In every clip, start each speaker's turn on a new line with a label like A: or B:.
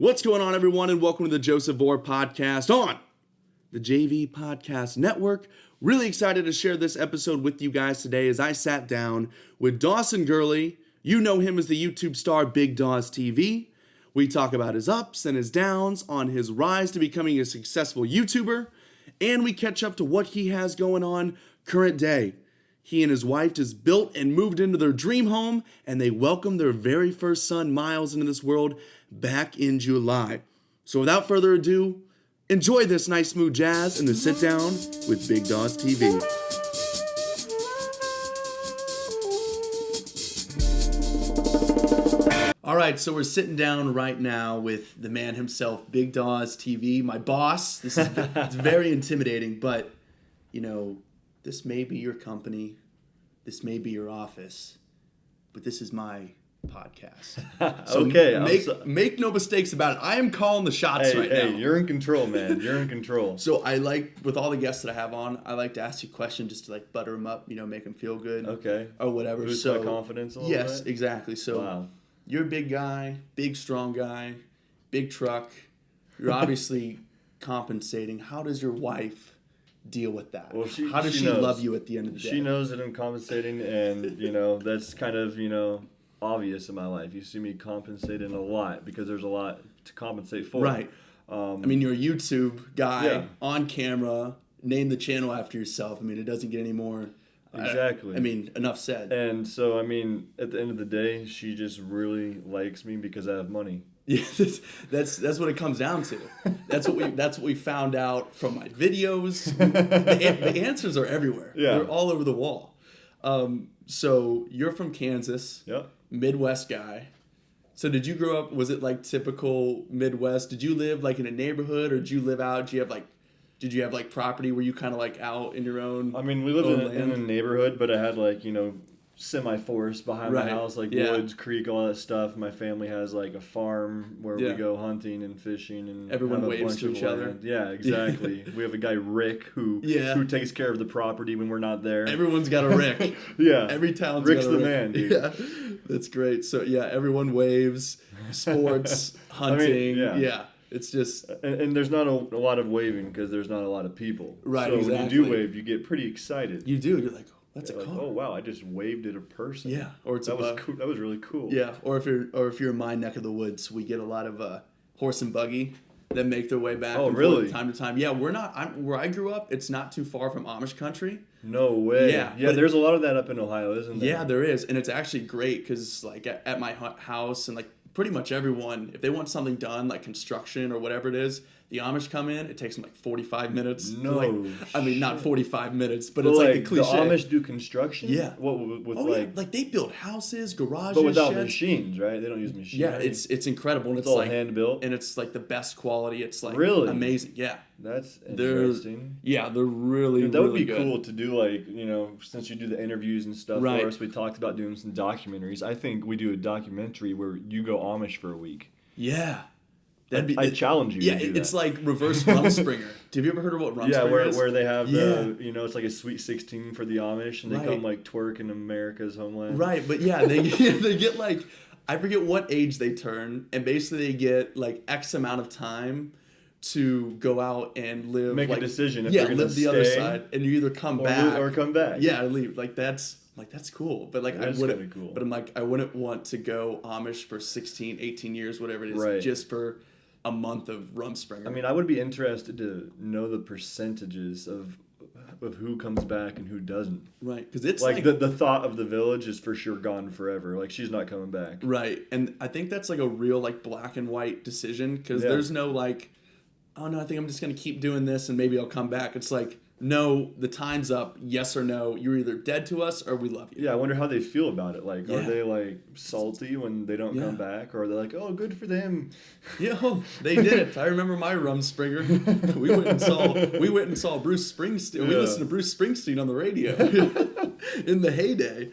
A: What's going on, everyone, and welcome to the Joseph Vore podcast on the JV Podcast Network. Really excited to share this episode with you guys today as I sat down with Dawson Gurley. You know him as the YouTube star Big Daws TV. We talk about his ups and his downs on his rise to becoming a successful YouTuber, and we catch up to what he has going on current day. He and his wife just built and moved into their dream home, and they welcomed their very first son, Miles, into this world back in July. So without further ado, enjoy this nice smooth jazz and the sit down with Big Daws TV. All right, so we're sitting down right now with the man himself, Big Daws TV, my boss. This is it's very intimidating, but you know, this may be your company, this may be your office, but this is my podcast. So
B: okay,
A: make no mistakes about it. I am calling the shots right now.
B: Hey, you're in control, man. You're in control.
A: So I like, with all the guests that I have on, I like to ask you questions just to like butter them up, you know, make them feel good.
B: Okay.
A: Or whatever.
B: Boost
A: so
B: my confidence a little
A: yes,
B: bit?
A: exactly. So
B: Wow.
A: You're a big guy, big strong guy, big truck. You're obviously compensating. How does your wife deal with that?
B: Well,
A: How does she
B: knows.
A: love you at the end of the day?
B: She knows that I'm compensating, and that's kind of obvious in my life. You see me compensating a lot because there's a lot to compensate for.
A: Right. I mean, you're a YouTube guy,
B: Yeah.
A: on camera, name the channel after yourself. I mean, it doesn't get any more.
B: Exactly.
A: I mean, enough said.
B: And so, I mean, at the end of the day, she just really likes me because I have money.
A: Yeah, that's what it comes down to. That's what we found out from my videos. The answers are everywhere.
B: Yeah.
A: They're all over the wall. So you're from Kansas.
B: Yep.
A: Midwest guy. So did you grow up, was it like typical Midwest? Did you live like in a neighborhood, or did you live out? Did you have like property where you kind of like out in your own?
B: I mean, we lived in a neighborhood, but I had like, semi-forest behind my house, like woods, creek, all that stuff. My family has like a farm where we go hunting and fishing, and
A: everyone
B: have a
A: waves
B: bunch
A: to
B: of
A: each other.
B: land. Yeah, exactly. We have a guy, Rick, who takes care of the property when we're not there.
A: Everyone's got a Rick.
B: Yeah.
A: Every town's
B: Rick's
A: got a
B: the
A: Rick.
B: man, dude.
A: Yeah, that's great. So yeah, everyone waves, sports, hunting. Yeah. It's just...
B: And there's not a lot of waving because there's not a lot of people.
A: Right,
B: so
A: exactly.
B: when you do wave, you get pretty excited.
A: You do. You're like, oh, that's a
B: like,
A: car.
B: oh wow, I just waved at a person.
A: Yeah, or it's
B: that was cool. That was really cool.
A: Yeah, or if you're in my neck of the woods, we get a lot of horse and buggy that make their way back.
B: Oh,
A: and
B: really?
A: forth time to time. Yeah, where I grew up, it's not too far from Amish country.
B: No way.
A: Yeah,
B: there's a lot of that up in Ohio, isn't there?
A: Yeah, there is, and it's actually great because like at my house and like pretty much everyone, if they want something done like construction or whatever it is, the Amish come in. It takes them like 45 minutes.
B: No,
A: I mean not 45 minutes, but it's like the cliche.
B: The Amish do construction.
A: Yeah.
B: What with
A: like they build houses, garages,
B: but without
A: sheds.
B: machines, right? They don't use machines.
A: Yeah, it's incredible. And
B: it's
A: it's
B: all
A: like
B: hand built,
A: and it's like the best quality. It's like
B: really
A: amazing. Yeah,
B: that's interesting.
A: They're really
B: Dude, that would
A: really
B: be
A: good.
B: cool to do. Like since you do the interviews and stuff
A: Right.
B: for us, we talked about doing some documentaries. I think we do a documentary where you go Amish for a week.
A: Yeah.
B: I challenge you to do that.
A: It's like reverse Rumspringer. Have you ever heard of what Rumspringer is?
B: Where they have it's like a Sweet 16 for the Amish, and they come like twerk in America's homeland.
A: Right, but yeah, they get like, I forget what age they turn, and basically they get like X amount of time to go out and live.
B: Make a decision if they're going to
A: live the other side, and you either come back
B: or come back.
A: Yeah, or leave. That's cool. But like
B: That's kinda cool.
A: But I'm like, I wouldn't want to go Amish for 16, 18 years, whatever it is,
B: Right.
A: just for a month of Rumspringer.
B: I mean, I would be interested to know the percentages of who comes back and who doesn't.
A: Right, because it's
B: like the thought of the village is for sure gone forever. Like she's not coming back.
A: Right, and I think that's like a real like black and white decision because there's no like, oh no, I think I'm just gonna keep doing this and maybe I'll come back. It's like, no, the time's up. Yes or no. You're either dead to us or we love you.
B: Yeah, I wonder how they feel about it. Like, are they like salty when they don't come back, or are they like, oh, good for them?
A: They did it. I remember my Rumspringer. We went and saw Bruce Springsteen. Yeah. We listened to Bruce Springsteen on the radio in the heyday.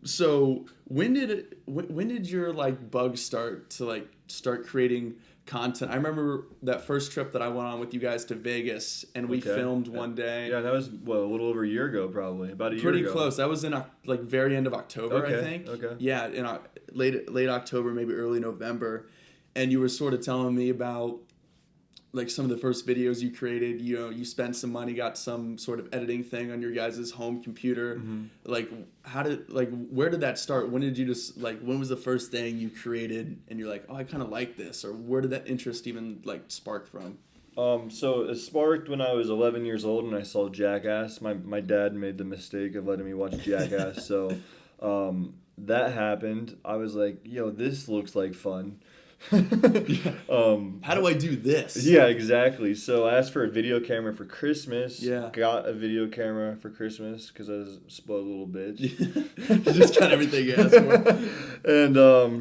A: So when did your like bug start to start creating content? I remember that first trip that I went on with you guys to Vegas, and we filmed one day.
B: Yeah, that was a little over a year ago, probably about a year ago.
A: Pretty close. That was in very end of October, I think.
B: Okay.
A: Yeah, in late October, maybe early November, and you were sort of telling me about like some of the first videos you created. You know, you spent some money, got some sort of editing thing on your guys' home computer. Like, where did that start? When did you when was the first thing you created and you're like, oh, I kind of like this? Or where did that interest even like spark from?
B: So it sparked when I was 11 years old and I saw Jackass. My dad made the mistake of letting me watch Jackass. So that happened. I was like, yo, this looks like fun.
A: How do I do this?
B: Yeah, exactly. So I asked for a video camera for Christmas.
A: Yeah.
B: Got a video camera for Christmas because I was a spoiled little bitch.
A: You just got everything you asked for.
B: And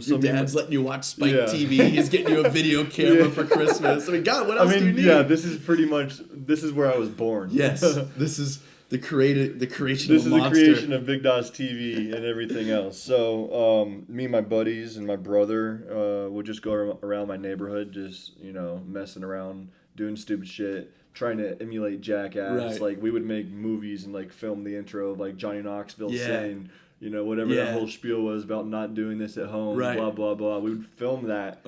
A: your dad's letting you watch Spike TV. He's getting you a video camera for Christmas. I mean, God, what else do you need?
B: Yeah, this is where I was born.
A: Yes, this is the creation
B: this
A: of a monster.
B: This is the creation of Big Daws TV and everything else. So me and my buddies and my brother would just go around my neighborhood, just, you know, messing around, doing stupid shit, trying to emulate Jackass.
A: Right.
B: Like, we would make movies and, like, film the intro of, like, Johnny Knoxville saying, you know, whatever that whole spiel was about not doing this at home, blah, blah, blah. We would film that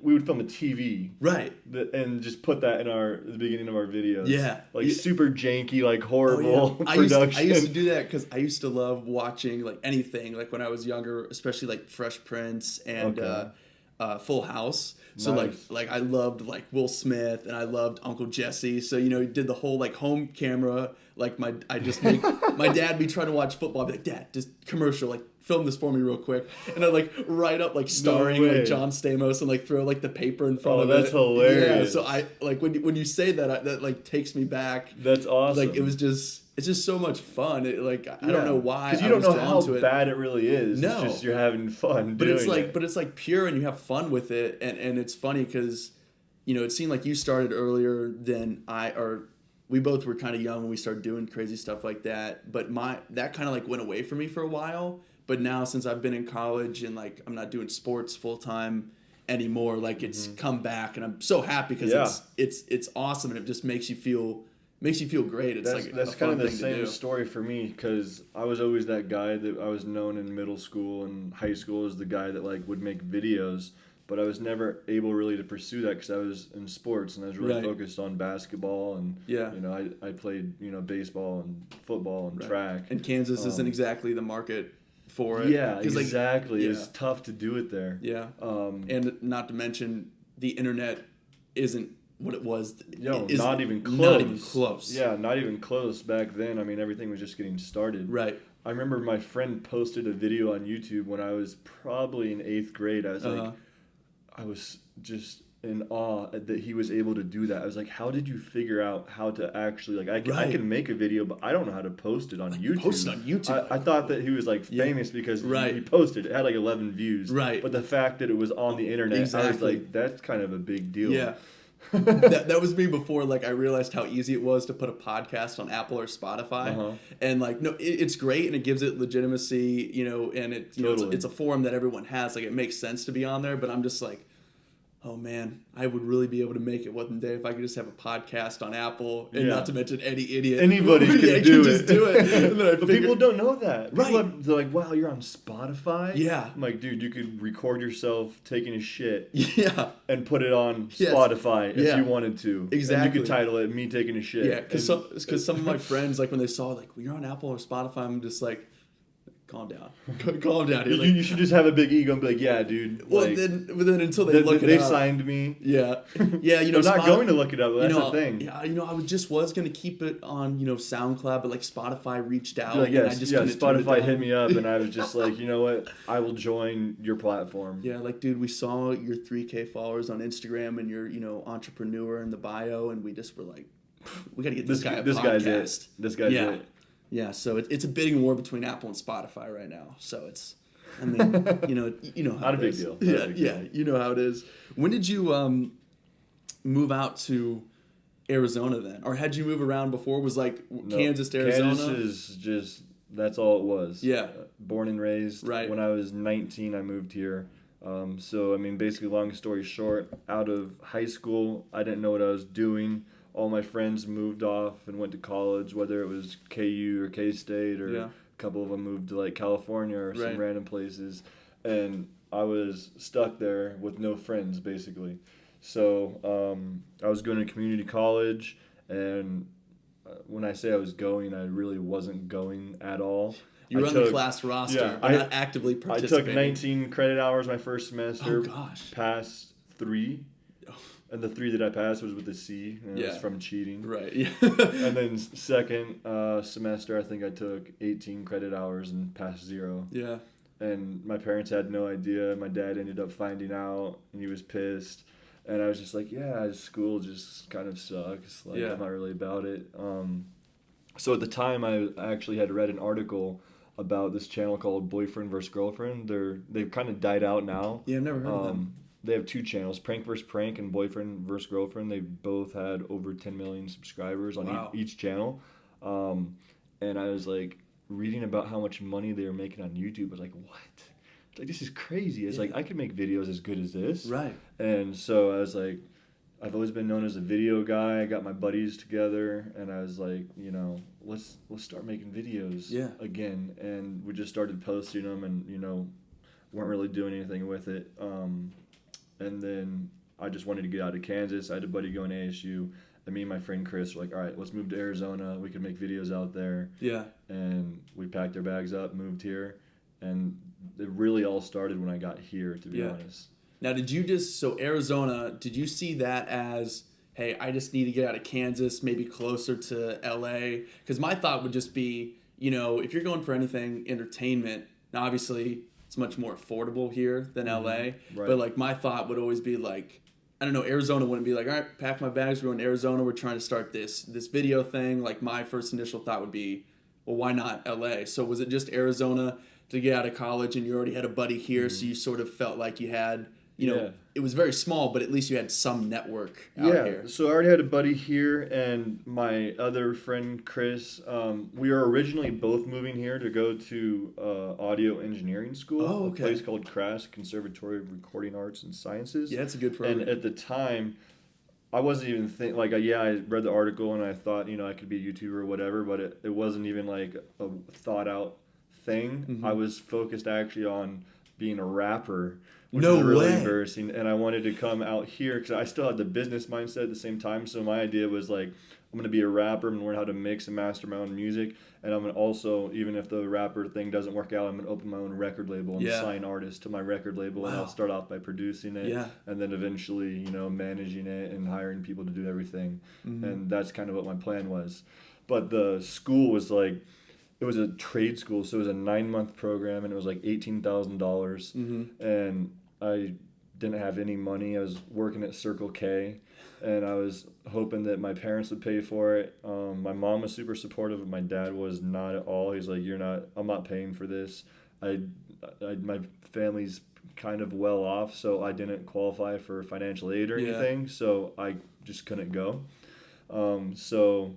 B: we would film a TV.
A: Right.
B: And just put that in the beginning of our videos.
A: Yeah.
B: Like, super janky, like, horrible production.
A: I used to do that because I used to love watching, like, anything, like, when I was younger, especially, like, Fresh Prince and Full House. So,
B: nice.
A: like I loved, like, Will Smith, and I loved Uncle Jesse. So, you know, he did the whole, like, home camera. Like, I just make my dad be trying to watch football. I'd be like, Dad, just commercial, like, film this for me real quick. And I'd, like, write up, like, starring, like, John Stamos and, like, throw, like, the paper in front of it.
B: Oh, that's hilarious.
A: Yeah, so I, like, when you say that, that, like, takes me back.
B: That's awesome.
A: Like, it's just so much fun. I don't know why.
B: Because you don't know how bad it really is.
A: No.
B: It's just you're having fun doing it.
A: But it's like pure, and you have fun with it. And it's funny because, you know, it seemed like you started earlier than we both were kind of young when we started doing crazy stuff like that. But that kind of like went away from me for a while. But now, since I've been in college and, like, I'm not doing sports full time anymore, like, it's come back, and I'm so happy because it's awesome, and it just makes you feel great. That's
B: kind of the same story for me, because I was always that guy that I was known in middle school and high school as the guy that, like, would make videos, but I was never able really to pursue that because I was in sports and I was really focused on basketball, and you know, I played, you know, baseball and football and track.
A: And Kansas isn't exactly the market for it.
B: Yeah, exactly. Like, it's tough to do it there.
A: Yeah. And not to mention, the internet isn't what it was.
B: Not even close.
A: Not even close.
B: Yeah, not even close back then. I mean, everything was just getting started.
A: Right.
B: I remember my friend posted a video on YouTube when I was probably in 8th grade. I was like, I was just in awe that he was able to do that. I was like, how did you figure out how to actually, like, I can make a video, but I don't know how to post it on YouTube.
A: Post it on YouTube.
B: I thought that he was, like, famous because he posted it. It had, like, 11 views.
A: Right.
B: But the fact that it was on the internet, I was like, that's kind of a big deal.
A: Yeah. that was me before, like, I realized how easy it was to put a podcast on Apple or Spotify. And, like, no, it's great, and it gives it legitimacy, you know, and it, you know, it's a forum that everyone has. Like, it makes sense to be on there, but I'm just like, oh man, I would really be able to make it one day if I could just have a podcast on Apple, and not to mention any idiot.
B: Anybody can do it.
A: Just do it. And then
B: But people don't know that.
A: Right.
B: They're like, wow, you're on Spotify?
A: Yeah.
B: I'm like, dude, you could record yourself taking a shit.
A: Yeah.
B: And put it on Spotify if you wanted to.
A: Exactly.
B: And you could title it Me Taking a Shit.
A: Yeah, because some of my friends, like, when they saw, like, well, you're on Apple or Spotify, I'm just like, calm down. Calm down. Like,
B: you should just have a big ego and be like, yeah, dude.
A: Well,
B: like,
A: then until they look it up.
B: They signed me.
A: Yeah. Yeah, you know.
B: I'm not going to look it up. That's the thing.
A: Yeah, you know, I was going to keep it on, you know, SoundCloud, but, like, Spotify reached out.
B: Like,
A: and I just
B: Spotify hit me up, and I was just like, you know what? I will join your platform.
A: Yeah, like, dude, we saw your 3K followers on Instagram and your, you know, entrepreneur in the bio, and we just were like, we got to get this guy a podcast.
B: This guy's it.
A: Yeah, so it's a bidding war between Apple and Spotify right now. So it's, I mean, you know how
B: not a big deal.
A: Yeah, you know how it is. When did you move out to Arizona then, or had you move around before? Was like Kansas to Arizona?
B: Kansas is just, that's all it was.
A: Yeah,
B: born and raised.
A: Right.
B: When I was 19, I moved here. So I mean, basically, long story short, out of high school, I didn't know what I was doing. All my friends moved off and went to college, whether it was KU or K-State, or a couple of them moved to, like, California or some random places. And I was stuck there with no friends, basically. So I was going to community college, and when I say I was going, I really wasn't going at all.
A: You were on the class roster, but not actively participating.
B: I took 19 credit hours my first semester.
A: Oh, gosh.
B: Passed 3. And the 3 that I passed was with a C, and it was from cheating.
A: Right. Yeah.
B: And then second semester, I think I took 18 credit hours and passed 0.
A: Yeah.
B: And my parents had no idea. My dad ended up finding out, and he was pissed. And I was just like, yeah, school just kind of sucks. Like, I'm not really about it. So at the time, I actually had read an article about this channel called Boyfriend vs. Girlfriend. They've kind of died out now.
A: Yeah, I've never heard of them.
B: They have 2 channels, Prank vs. Prank and Boyfriend vs. Girlfriend. They both had over 10 million subscribers on each channel. And I was like reading about how much money they were making on YouTube. I was like, what? Like, this is crazy. It's like, I could make videos as good as this.
A: Right.
B: And so I was like, I've always been known as a video guy. I got my buddies together, and I was like, let's start making videos again. And we just started posting them, and weren't really doing anything with it. And then I just wanted to get out of Kansas. I had a buddy going to ASU, and me and my friend Chris were like, all right, let's move to Arizona. We can make videos out there. Yeah. And we packed our bags up, moved here, and it really all started when I got here, to be honest.
A: Now, so Arizona, did you see that as, hey, I just need to get out of Kansas, maybe closer to LA? Because my thought would just be, if you're going for anything entertainment, now obviously it's much more affordable here than LA. Right. But like my thought would always be like, I don't know, Arizona wouldn't be like, all right, pack my bags, we're going to Arizona, we're trying to start this video thing. Like my first initial thought would be, well, why not LA? So was it just Arizona to get out of college and you already had a buddy here, so you sort of felt like you had, it was very small, but at least you had some network out here.
B: Yeah, so I already had a buddy here, and my other friend, Chris, we were originally both moving here to go to audio engineering school, a place called CRAS, Conservatory of Recording Arts and Sciences.
A: Yeah, it's a good program.
B: And at the time, I wasn't even thinking, I read the article, and I thought, I could be a YouTuber or whatever, but it wasn't even like a thought-out thing. Mm-hmm. I was focused actually on being a rapper, which was really embarrassing. And I wanted to come out here because I still had the business mindset at the same time. So my idea was like, I'm going to be a rapper. I'm going to learn how to mix and master my own music. And I'm going to also, even if the rapper thing doesn't work out, I'm going to open my own record label and sign artists to my record label. And I'll start off by producing it. Yeah. And then eventually, managing it and hiring people to do everything. Mm-hmm. And that's kind of what my plan was. But the school was like, it was a trade school, so it was a 9-month program, and it was like $18,000. Mm-hmm. And I didn't have any money. I was working at Circle K, and I was hoping that my parents would pay for it. My mom was super supportive, but my dad was not at all. He's like, I'm not paying for this. My family's kind of well off, so I didn't qualify for financial aid or anything, so I just couldn't go. So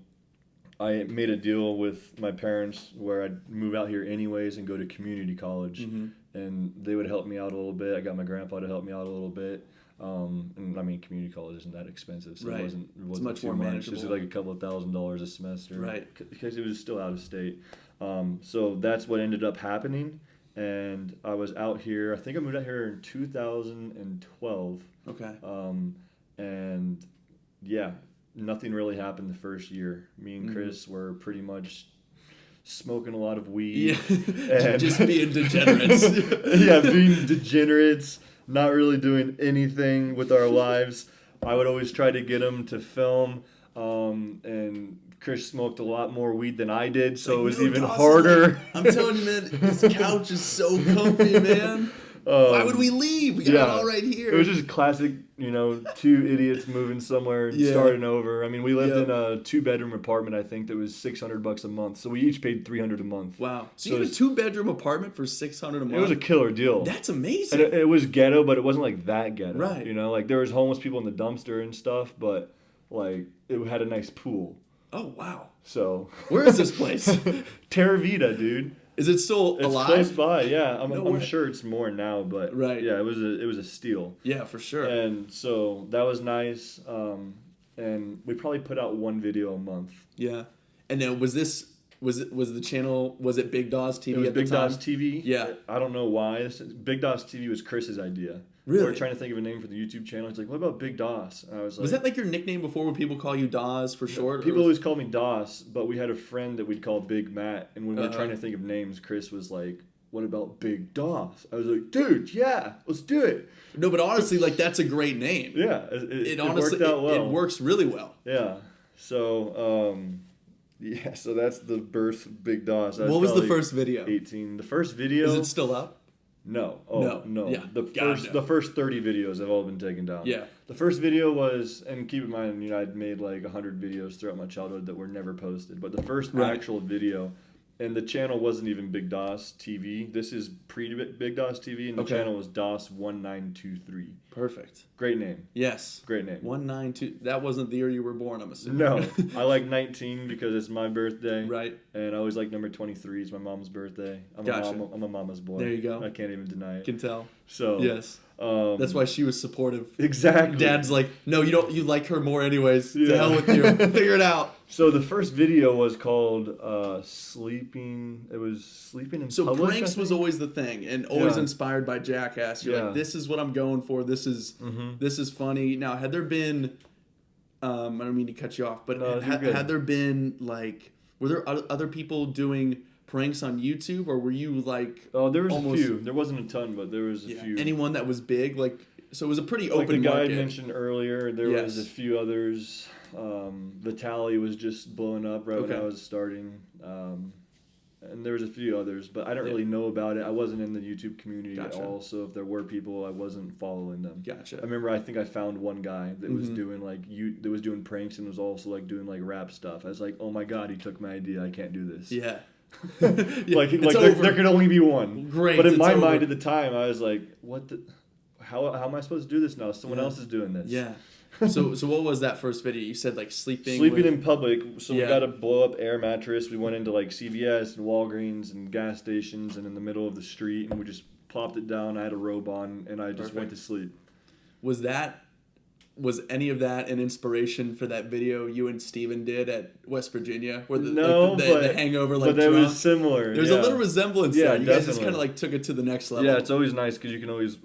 B: I made a deal with my parents where I'd move out here anyways and go to community college. Mm-hmm. And they would help me out a little bit. I got my grandpa to help me out a little bit. And I mean, community college isn't that expensive, so it wasn't
A: it's much more manageable.
B: It was like a couple of $1,000s a semester.
A: Right.
B: Because it was still out of state. So that's what ended up happening. And I was out here, I think I moved out here in 2012. Okay. And yeah, nothing really happened the first year. Me and Chris were pretty much smoking a lot of weed.
A: Yeah. And just being degenerates.
B: Being degenerates, not really doing anything with our lives. I would always try to get him to film, and Chris smoked a lot more weed than I did, so it was even harder.
A: I'm telling you, man, his couch is so comfy, man. Why would we leave? We got it all right here.
B: It was just classic, 2 idiots moving somewhere, starting over. I mean, we lived in a 2-bedroom apartment, I think, that was $600 a month. So we each paid $300 a month.
A: Wow. So you had a 2-bedroom apartment for $600 a month?
B: It was a killer deal.
A: That's amazing.
B: And it was ghetto, but it wasn't like that ghetto.
A: Right.
B: Like there was homeless people in the dumpster and stuff, but like it had a nice pool.
A: Oh, wow.
B: So.
A: Where is this place?
B: Terra Vita, dude.
A: Is it still alive?
B: It's close by, yeah. I'm sure it's more now, but
A: yeah,
B: it was a steal.
A: Yeah, for sure.
B: And so that was nice. And we probably put out 1 video a month.
A: Yeah. And then was this Was the channel, was it Big Daws TV
B: It was
A: at the
B: Big
A: time?
B: Daws TV.
A: Yeah.
B: I don't know why. Big Daws TV was Chris's idea.
A: Really?
B: We were trying to think of a name for the YouTube channel. He's like, what about Big Daws? And I was like...
A: Was that like your nickname before when people call you Daws for short?
B: People always call me Daws, but we had a friend that we'd call Big Matt. And when we were trying to think of names, Chris was like, what about Big Daws? I was like, dude, yeah, let's do it.
A: No, but honestly, like, that's a great name.
B: Yeah. It honestly worked out well.
A: It works really well.
B: Yeah. So, so that's the birth of Big Daws.
A: What was the first video?
B: 18. The first video...
A: Is it still up?
B: No.
A: No. Yeah.
B: The first 30 videos have all been taken down.
A: Yeah.
B: The first video was, and keep in mind, I'd made like 100 videos throughout my childhood that were never posted. But the first actual video, and the channel wasn't even Big Daws TV. This is pre-Big Daws TV, and the channel was Daws 1923.
A: Perfect.
B: Great name.
A: Yes.
B: Great name.
A: 192. That wasn't the year you were born, I'm assuming.
B: No. I like 19 because it's my birthday.
A: Right.
B: And I always like number 23 is my mom's birthday. I'm a mama's boy.
A: There you go.
B: I can't even deny it.
A: Can tell.
B: So
A: yes. That's why she was supportive.
B: Exactly.
A: Dad's like, no, you don't. You like her more anyways.
B: Yeah.
A: To hell with you. Figure it out.
B: So the first video was called Sleeping. It was Sleeping in Public.
A: So pranks was always the thing, and always inspired by Jackass. You're like, this is what I'm going for. This is funny. Now, had there been, I don't mean to cut you off, but had there been like, were there other people doing pranks on YouTube, or were you like?
B: Oh, there was a few. There wasn't a ton, but there was a few.
A: Anyone that was big, like, so it was a pretty open
B: market. Like the guy
A: market.
B: I mentioned earlier, there was a few others. Vitaly was just blowing up right when I was starting. And there was a few others, but I don't really know about it. I wasn't in the YouTube community at all, so if there were people, I wasn't following them.
A: Gotcha.
B: I remember I think I found one guy that was doing that was doing pranks and was also like doing like rap stuff. I was like, oh my god, he took my idea. I can't do this.
A: Yeah.
B: There could only be one.
A: Great.
B: But in my mind at the time, I was like, what the? How am I supposed to do this now? Someone else is doing this.
A: Yeah. So what was that first video? You said like sleeping
B: in public. So we got a blow up air mattress. We went into like CVS and Walgreens and gas stations and in the middle of the street, and we just plopped it down. I had a robe on and I just went to sleep.
A: Was any of that an inspiration for that video you and Steven did at West Virginia? Where the hangover, like,
B: but that was similar.
A: There's a little resemblance there. You guys just kind of like took it to the next level.
B: Yeah, it's always nice because you can always,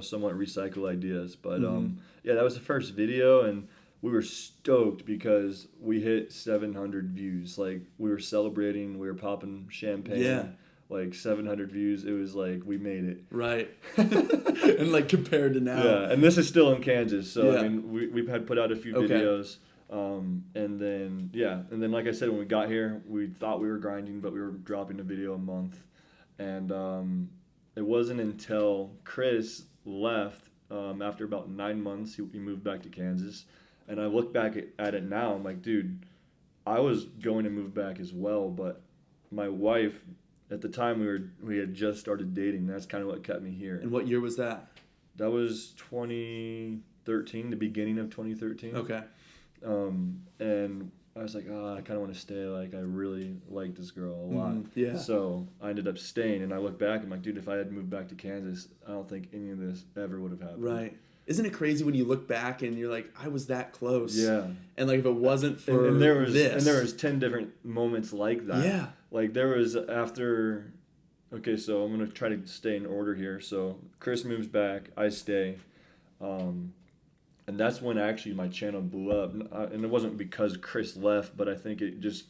B: somewhat recycle ideas. But that was the first video, and we were stoked because we hit 700 views. Like, we were celebrating, we were popping champagne. Yeah. Like 700 views, it was like we made it.
A: Right. And like compared to now.
B: Yeah, and this is still in Kansas, so I mean we've had put out a few videos. And then like I said, when we got here, we thought we were grinding, but we were dropping a video a month. And it wasn't until Chris left after about 9 months, he moved back to Kansas. And I look back at it now, I'm like, dude, I was going to move back as well, but my wife, at the time we had just started dating. That's kind of what kept me here.
A: And what year was that?
B: That was 2013, the beginning of 2013.
A: Okay.
B: And I was like, I kind of want to stay. Like, I really like this girl a lot.
A: Yeah.
B: So I ended up staying, and I look back, I'm like, dude, if I had moved back to Kansas, I don't think any of this ever would have happened.
A: Right. Isn't it crazy when you look back and you're like, I was that close?
B: Yeah.
A: And like, if it wasn't for
B: and there was
A: this.
B: And there was 10 different moments like that.
A: Yeah.
B: Like, there was after... Okay, so I'm going to try to stay in order here. So Chris moves back, I stay. And that's when actually my channel blew up. And it wasn't because Chris left, but I think it just...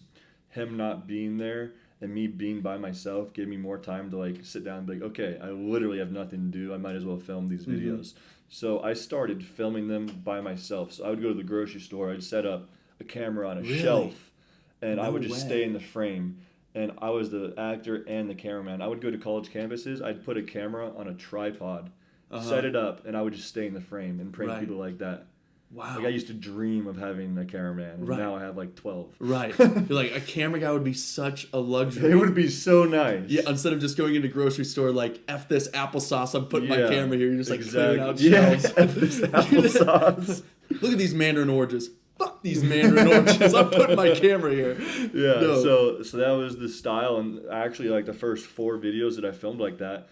B: Him not being there and me being by myself gave me more time to like sit down and be like, okay, I literally have nothing to do. I might as well film these videos. So I started filming them by myself. So I would go to the grocery store. I'd set up a camera on a shelf, and I would just stay in the frame. And I was the actor and the cameraman. I would go to college campuses. I'd put a camera on a tripod, set it up, and I would just stay in the frame and prank people like that.
A: Wow.
B: Like, I used to dream of having a cameraman, and now I have like 12.
A: Right. You're like, a camera guy would be such a luxury.
B: It would be so nice.
A: Yeah, instead of just going into grocery store like, F this applesauce, I'm putting my camera here. You're just like clearing out shelves.
B: F this applesauce.
A: Look at these mandarin oranges. Fuck these mandarin oranges. I'm putting my camera here.
B: Yeah, so that was the style, and actually like the first 4 videos that I filmed like that,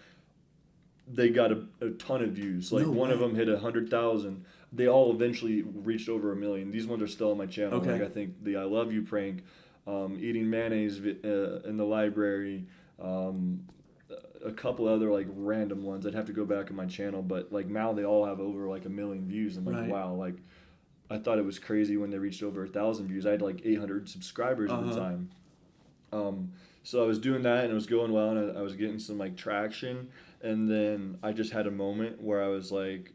B: they got a ton of views. Like one of them hit 100,000. They all eventually reached over 1 million. These ones are still on my channel.
A: Okay.
B: Like I think the I Love You prank eating mayonnaise in the library, a couple other like random ones. I'd have to go back in my channel, but like now they all have over like 1 million views. I'm like,
A: Right.
B: wow, like I thought it was crazy when they reached over 1,000 views. I had like 800 subscribers at the time. So I was doing that and it was going well, and I was getting some like traction, and then I just had a moment where I was like,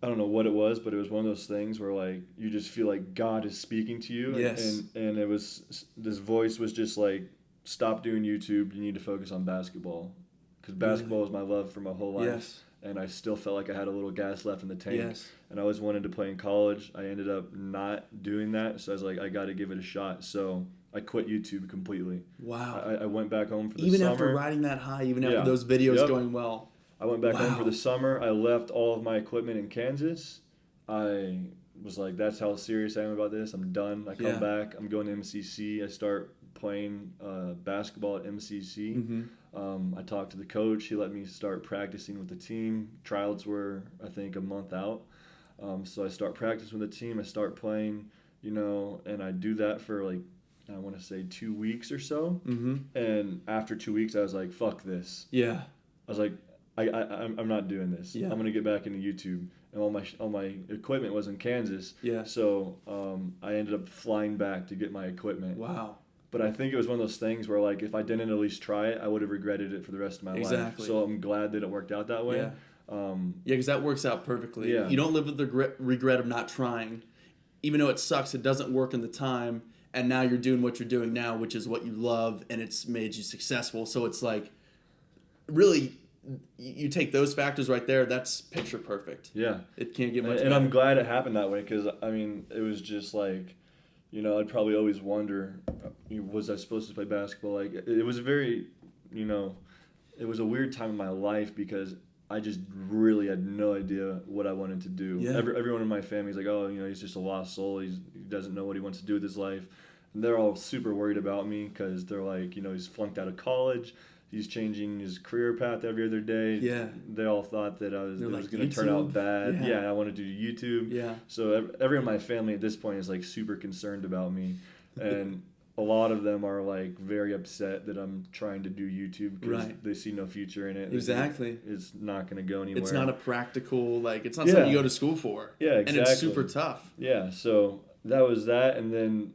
B: I don't know what it was, but it was one of those things where like you just feel like God is speaking to you.
A: Yes.
B: And it was, this voice was just like, stop doing YouTube. You need to focus on basketball, because basketball was my love for my whole life.
A: Yes.
B: And I still felt like I had a little gas left in the tank.
A: Yes.
B: And I always wanted to play in college. I ended up not doing that, so I was like, I got to give it a shot. So I quit YouTube completely.
A: Wow.
B: I went back home for the
A: Even
B: summer.
A: after riding that high, even after
B: Yeah.
A: those videos
B: Yep.
A: going well.
B: I went back home
A: Wow.
B: for the summer. I left all of my equipment in Kansas. I was like, that's how serious I am about this. I'm done. I come
A: Yeah.
B: back. I'm going to MCC. I start playing basketball at MCC.
A: Mm-hmm.
B: I talked to the coach. He let me start practicing with the team. Trials were, I think, a month out. So I start practicing with the team. I start playing, and I do that for like, I want to say 2 weeks or so.
A: Mm-hmm.
B: And after 2 weeks, I was like, fuck this.
A: Yeah.
B: I was like, I'm not doing this.
A: Yeah.
B: I'm gonna get back into YouTube, and all my equipment was in Kansas.
A: Yeah.
B: So I ended up flying back to get my equipment.
A: Wow.
B: But I think it was one of those things where like if I didn't at least try it, I would have regretted it for the rest of my life.
A: Exactly.
B: So I'm glad that it worked out that way.
A: Yeah. Yeah, because that works out perfectly.
B: Yeah.
A: You don't live with the regret of not trying, even though it sucks. It doesn't work in the time, and now you're doing what you're doing now, which is what you love, and it's made you successful. So it's like, really, you take those factors right there. That's picture perfect.
B: Yeah.
A: It can't get much
B: And
A: better.
B: I'm glad it happened that way, because I mean it was just like, I'd probably always wonder, was I supposed to play basketball? Like it was a very, it was a weird time in my life because I just really had no idea what I wanted to do.
A: Yeah.
B: Everyone in my family is like, oh, he's just a lost soul. He doesn't know what he wants to do with his life. And they're all super worried about me because they're like, he's flunked out of college. He's changing his career path every other day.
A: Yeah.
B: They all thought that it was going to turn
A: YouTube?
B: out bad.
A: Yeah.
B: Yeah, I wanted to do YouTube.
A: Yeah.
B: So everyone in my family at this point is like super concerned about me. And a lot of them are like very upset that I'm trying to do YouTube because
A: Right.
B: they see no future in it.
A: Exactly.
B: It's not going to go anywhere.
A: It's not a practical, it's not something you go to school for.
B: Yeah, exactly.
A: And it's super tough.
B: Yeah, so that was that, and then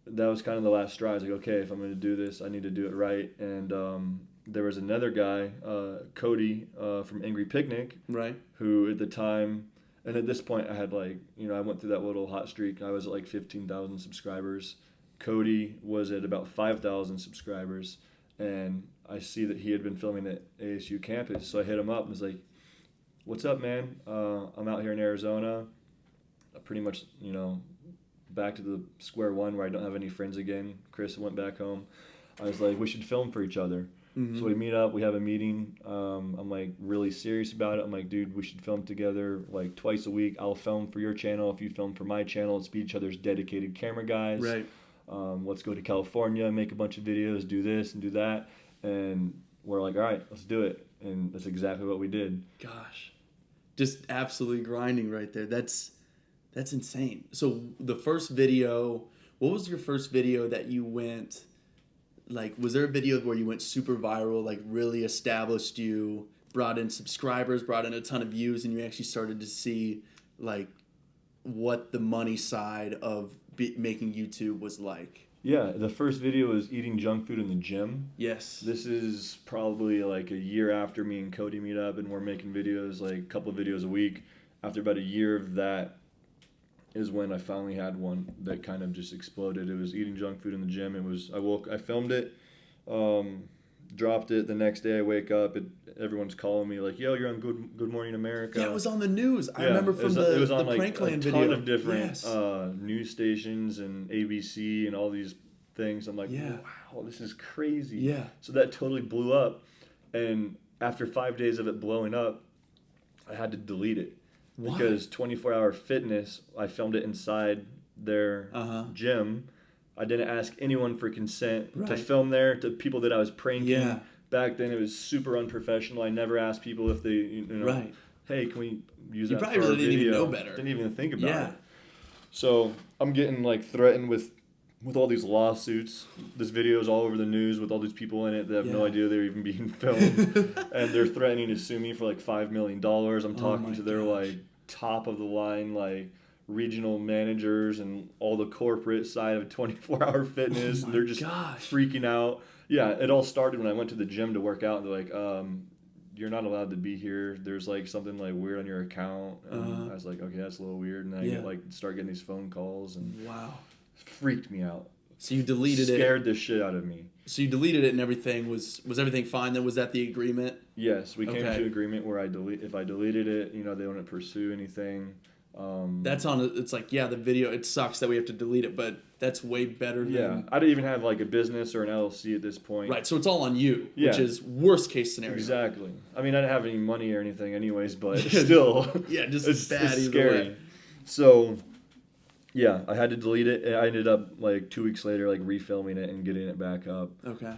B: that was kind of the last straw. I was like, okay, if I'm going to do this, I need to do it right. And there was another guy, Cody from Angry Picnic,
A: Right.
B: who at the time, and at this point I had like, I went through that little hot streak. I was at like 15,000 subscribers. Cody was at about 5,000 subscribers, and I see that he had been filming at ASU campus. So I hit him up and was like, what's up, man? I'm out here in Arizona. Pretty much, back to the square one where I don't have any friends again. Chris went back home. I was like, we should film for each other.
A: Mm-hmm.
B: So we meet up, we have a meeting. I'm like really serious about it. I'm like, dude, we should film together like twice a week. I'll film for your channel. If you film for my channel, let's be each other's dedicated camera guys.
A: Right.
B: Let's go to California, make a bunch of videos, do this and do that. And we're like, all right, let's do it. And that's exactly what we did.
A: Gosh. Just absolutely grinding right there. That's insane. So the first video, what was your first video that you went, was there a video where you went super viral, really established you, brought in subscribers, brought in a ton of views, and you actually started to see, what the money side of making YouTube was like?
B: Yeah, the first video was eating junk food in the gym.
A: Yes.
B: This is probably like a year after me and Cody meet up and we're making videos, like a couple of videos a week. After about a year of that is when I finally had one that kind of just exploded. It was eating junk food in the gym. I filmed it, dropped it. The next day I wake up, everyone's calling me like, yo, you're on Good Morning America.
A: Yeah, it was on the news. I remember from
B: it was on
A: the
B: like
A: Prankland
B: a
A: video.
B: ton of different
A: Yes.
B: news stations and ABC and all these things. I'm like,
A: Yeah.
B: wow, this is crazy.
A: Yeah.
B: So that totally blew up. And after 5 days of it blowing up, I had to delete it.
A: Why?
B: Because 24-Hour Fitness, I filmed it inside their gym. I didn't ask anyone for consent to
A: Right.
B: film there, to people that I was pranking.
A: Yeah.
B: Back then, it was super unprofessional. I never asked people if they,
A: Right.
B: hey, can we use
A: You
B: that
A: probably
B: for
A: really
B: our
A: didn't even
B: video?
A: know better.
B: Didn't even think about
A: Yeah.
B: it. So I'm getting threatened with with all these lawsuits. This video is all over the news with all these people in it that have no idea they're even being filmed. And they're threatening to sue me for like $5 million. I'm talking to their like top of the line like regional managers and all the corporate side of 24-hour fitness. And they're just freaking out. Yeah, it all started when I went to the gym to work out. And they're like, you're not allowed to be here. There's like something like weird on your account. And I was like, okay, that's a little weird. And then I start getting these phone calls and freaked me out.
A: So you deleted it.
B: Scared the shit out of me.
A: So you deleted it and everything. Was everything fine then? Was that the agreement?
B: Yes, we came to an agreement where if I deleted it, you know, they wouldn't pursue anything.
A: That's on. It's like, yeah, the video. It sucks that we have to delete it, but that's way better than.
B: Yeah, I didn't even have like a business or an LLC at this point.
A: Right, so it's all on you, which is worst case scenario.
B: Exactly. I mean, I didn't have any money or anything, anyways, but still,
A: just
B: it's
A: bad
B: it's
A: either
B: scary.
A: way.
B: So, yeah, I had to delete it. I ended up like 2 weeks later, like refilming it and getting it back up.
A: Okay.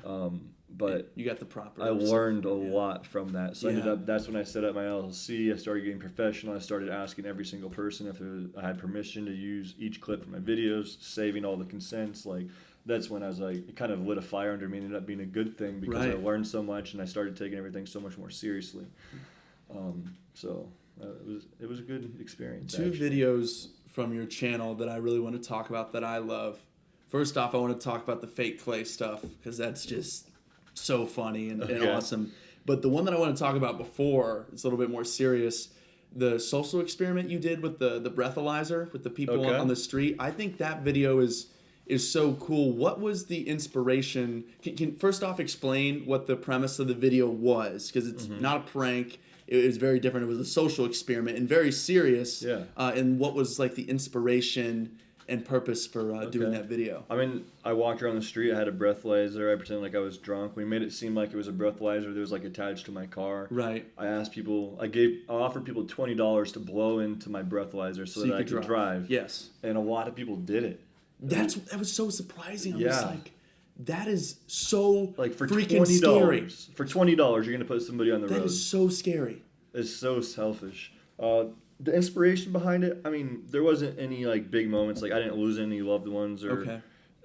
B: But
A: you got the proper.
B: I learned a lot from that. So that's when I set up my LLC. I started getting professional. I started asking every single person if I had permission to use each clip for my videos, saving all the consents. Like that's when I was like, it kind of lit a fire under me. It ended up being a good thing because I learned so much and I started taking everything so much more seriously. So it was a good experience.
A: Two videos from your channel that I really want to talk about that I love. First off, I want to talk about the Fake Klay stuff because that's just so funny and awesome. But the one that I want to talk about before, it's a little bit more serious, the social experiment you did with the breathalyzer with the people on the street. I think that video is so cool. What was the inspiration? Can first off explain what the premise of the video was? Because it's not a prank. It was very different. It was a social experiment and very serious. Yeah. And what was like the inspiration and purpose for doing that video?
B: I mean, I walked around the street. I had a breathalyzer. I pretended like I was drunk. We made it seem like it was a breathalyzer that was like attached to my car.
A: Right.
B: I asked people. I offered people $20 to blow into my breathalyzer so that I could drive.
A: Yes.
B: And a lot of people did it.
A: That was so surprising. I was like, that is so
B: like for
A: freaking
B: $20,
A: scary.
B: For $20, you're gonna put somebody on the road.
A: That is so scary.
B: It's so selfish. The inspiration behind it, I mean, there wasn't any like big moments. Like I didn't lose any loved ones or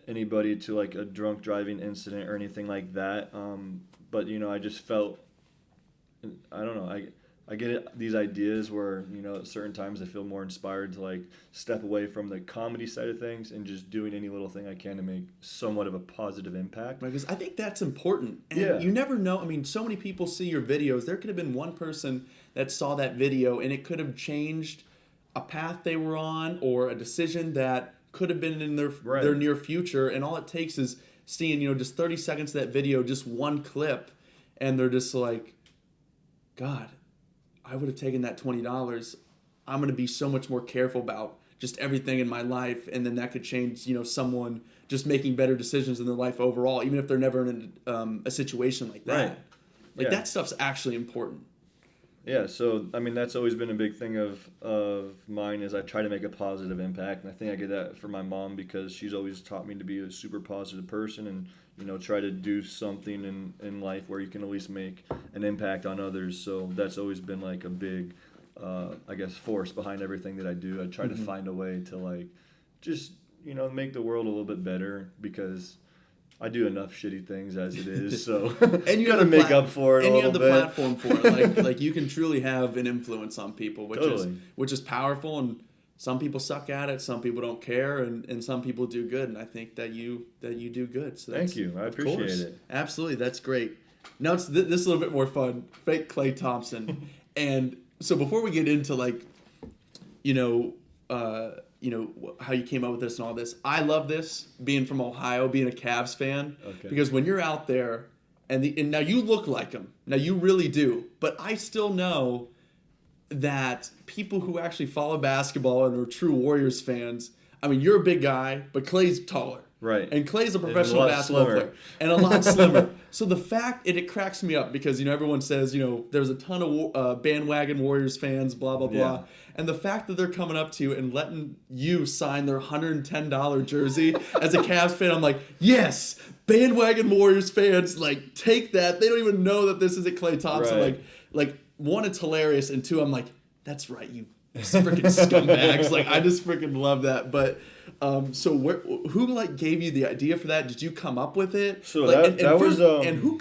B: anybody to like a drunk driving incident or anything like that. But you know, I just felt, I don't know, I get these ideas where, you know, at certain times I feel more inspired to like step away from the comedy side of things and just doing any little thing I can to make somewhat of a positive impact.
A: Because I think that's important. And you never know. I mean, so many people see your videos. There could have been one person that saw that video and it could have changed a path they were on or a decision that could have been in their near future. And all it takes is seeing, you know, just 30 seconds of that video, just one clip, and they're just like, God, I would have taken that $20. I'm going to be so much more careful about just everything in my life. And then that could change, you know, someone just making better decisions in their life overall, even if they're never in a situation like that. Like that stuff's actually important.
B: Yeah, so I mean that's always been a big thing of mine is I try to make a positive impact, and I think I get that from my mom because she's always taught me to be a super positive person and, you know, try to do something in life where you can at least make an impact on others. So that's always been like a big I guess force behind everything that I do. I try to find a way to like just, you know, make the world a little bit better because I do enough shitty things as it is, so
A: and you
B: got to make up for it.
A: And
B: a
A: you have
B: little
A: the
B: bit.
A: platform for it. Like you can truly have an influence on people, which is powerful. And some people suck at it, some people don't care, and some people do good. And I think that you do good. So
B: thank you, I appreciate it. Absolutely,
A: that's great. Now it's this is a little bit more fun. Fake Klay Thompson, and so before we get into like, you know, how you came up with this and all this. I love this, being from Ohio, being a Cavs fan. Because when you're out there, and now you look like them. Now you really do. But I still know that people who actually follow basketball and are true Warriors fans, I mean, you're a big guy, but Klay's taller.
B: Right.
A: And Klay's a professional basketball player. And a lot slimmer. So the fact, it cracks me up because, you know, everyone says, you know, there's a ton of bandwagon Warriors fans, blah, blah, blah. And the fact that they're coming up to you and letting you sign their $110 jersey as a Cavs fan, I'm like, yes, bandwagon Warriors fans, like, take that. They don't even know that this isn't Klay Thompson. Like, one, it's hilarious. And two, I'm like, that's right, you freaking scumbags. Like, I just freaking love that. But So who like gave you the idea for that? Did you come up with it?
B: So
A: like,
B: that was
A: and who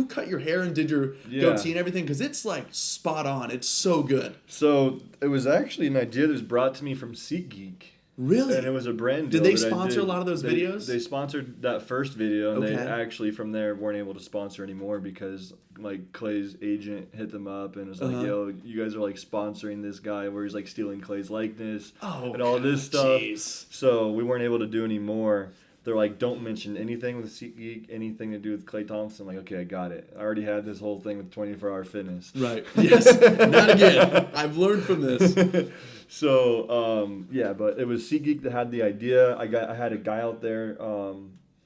A: cut your hair and did your goatee and everything? Because it's like spot on. It's so good.
B: So it was actually an idea that was brought to me from SeatGeek.
A: Really?
B: And it was a brand deal.
A: Did they sponsor a lot of those videos?
B: They sponsored that first video, and
A: Okay.
B: they actually from there weren't able to sponsor anymore because like Klay's agent hit them up and was like, "Yo, you guys are like sponsoring this guy where he's like stealing Klay's likeness and all this stuff."
A: Jeez.
B: So we weren't able to do any more. They're like, "Don't mention anything with SeatGeek, anything to do with Klay Thompson." I'm like, okay, I got it. I already had this whole thing with 24-hour fitness.
A: Right. Yes. Not again. I've learned from this.
B: So but it was SeatGeek that had the idea. I had a guy out there. I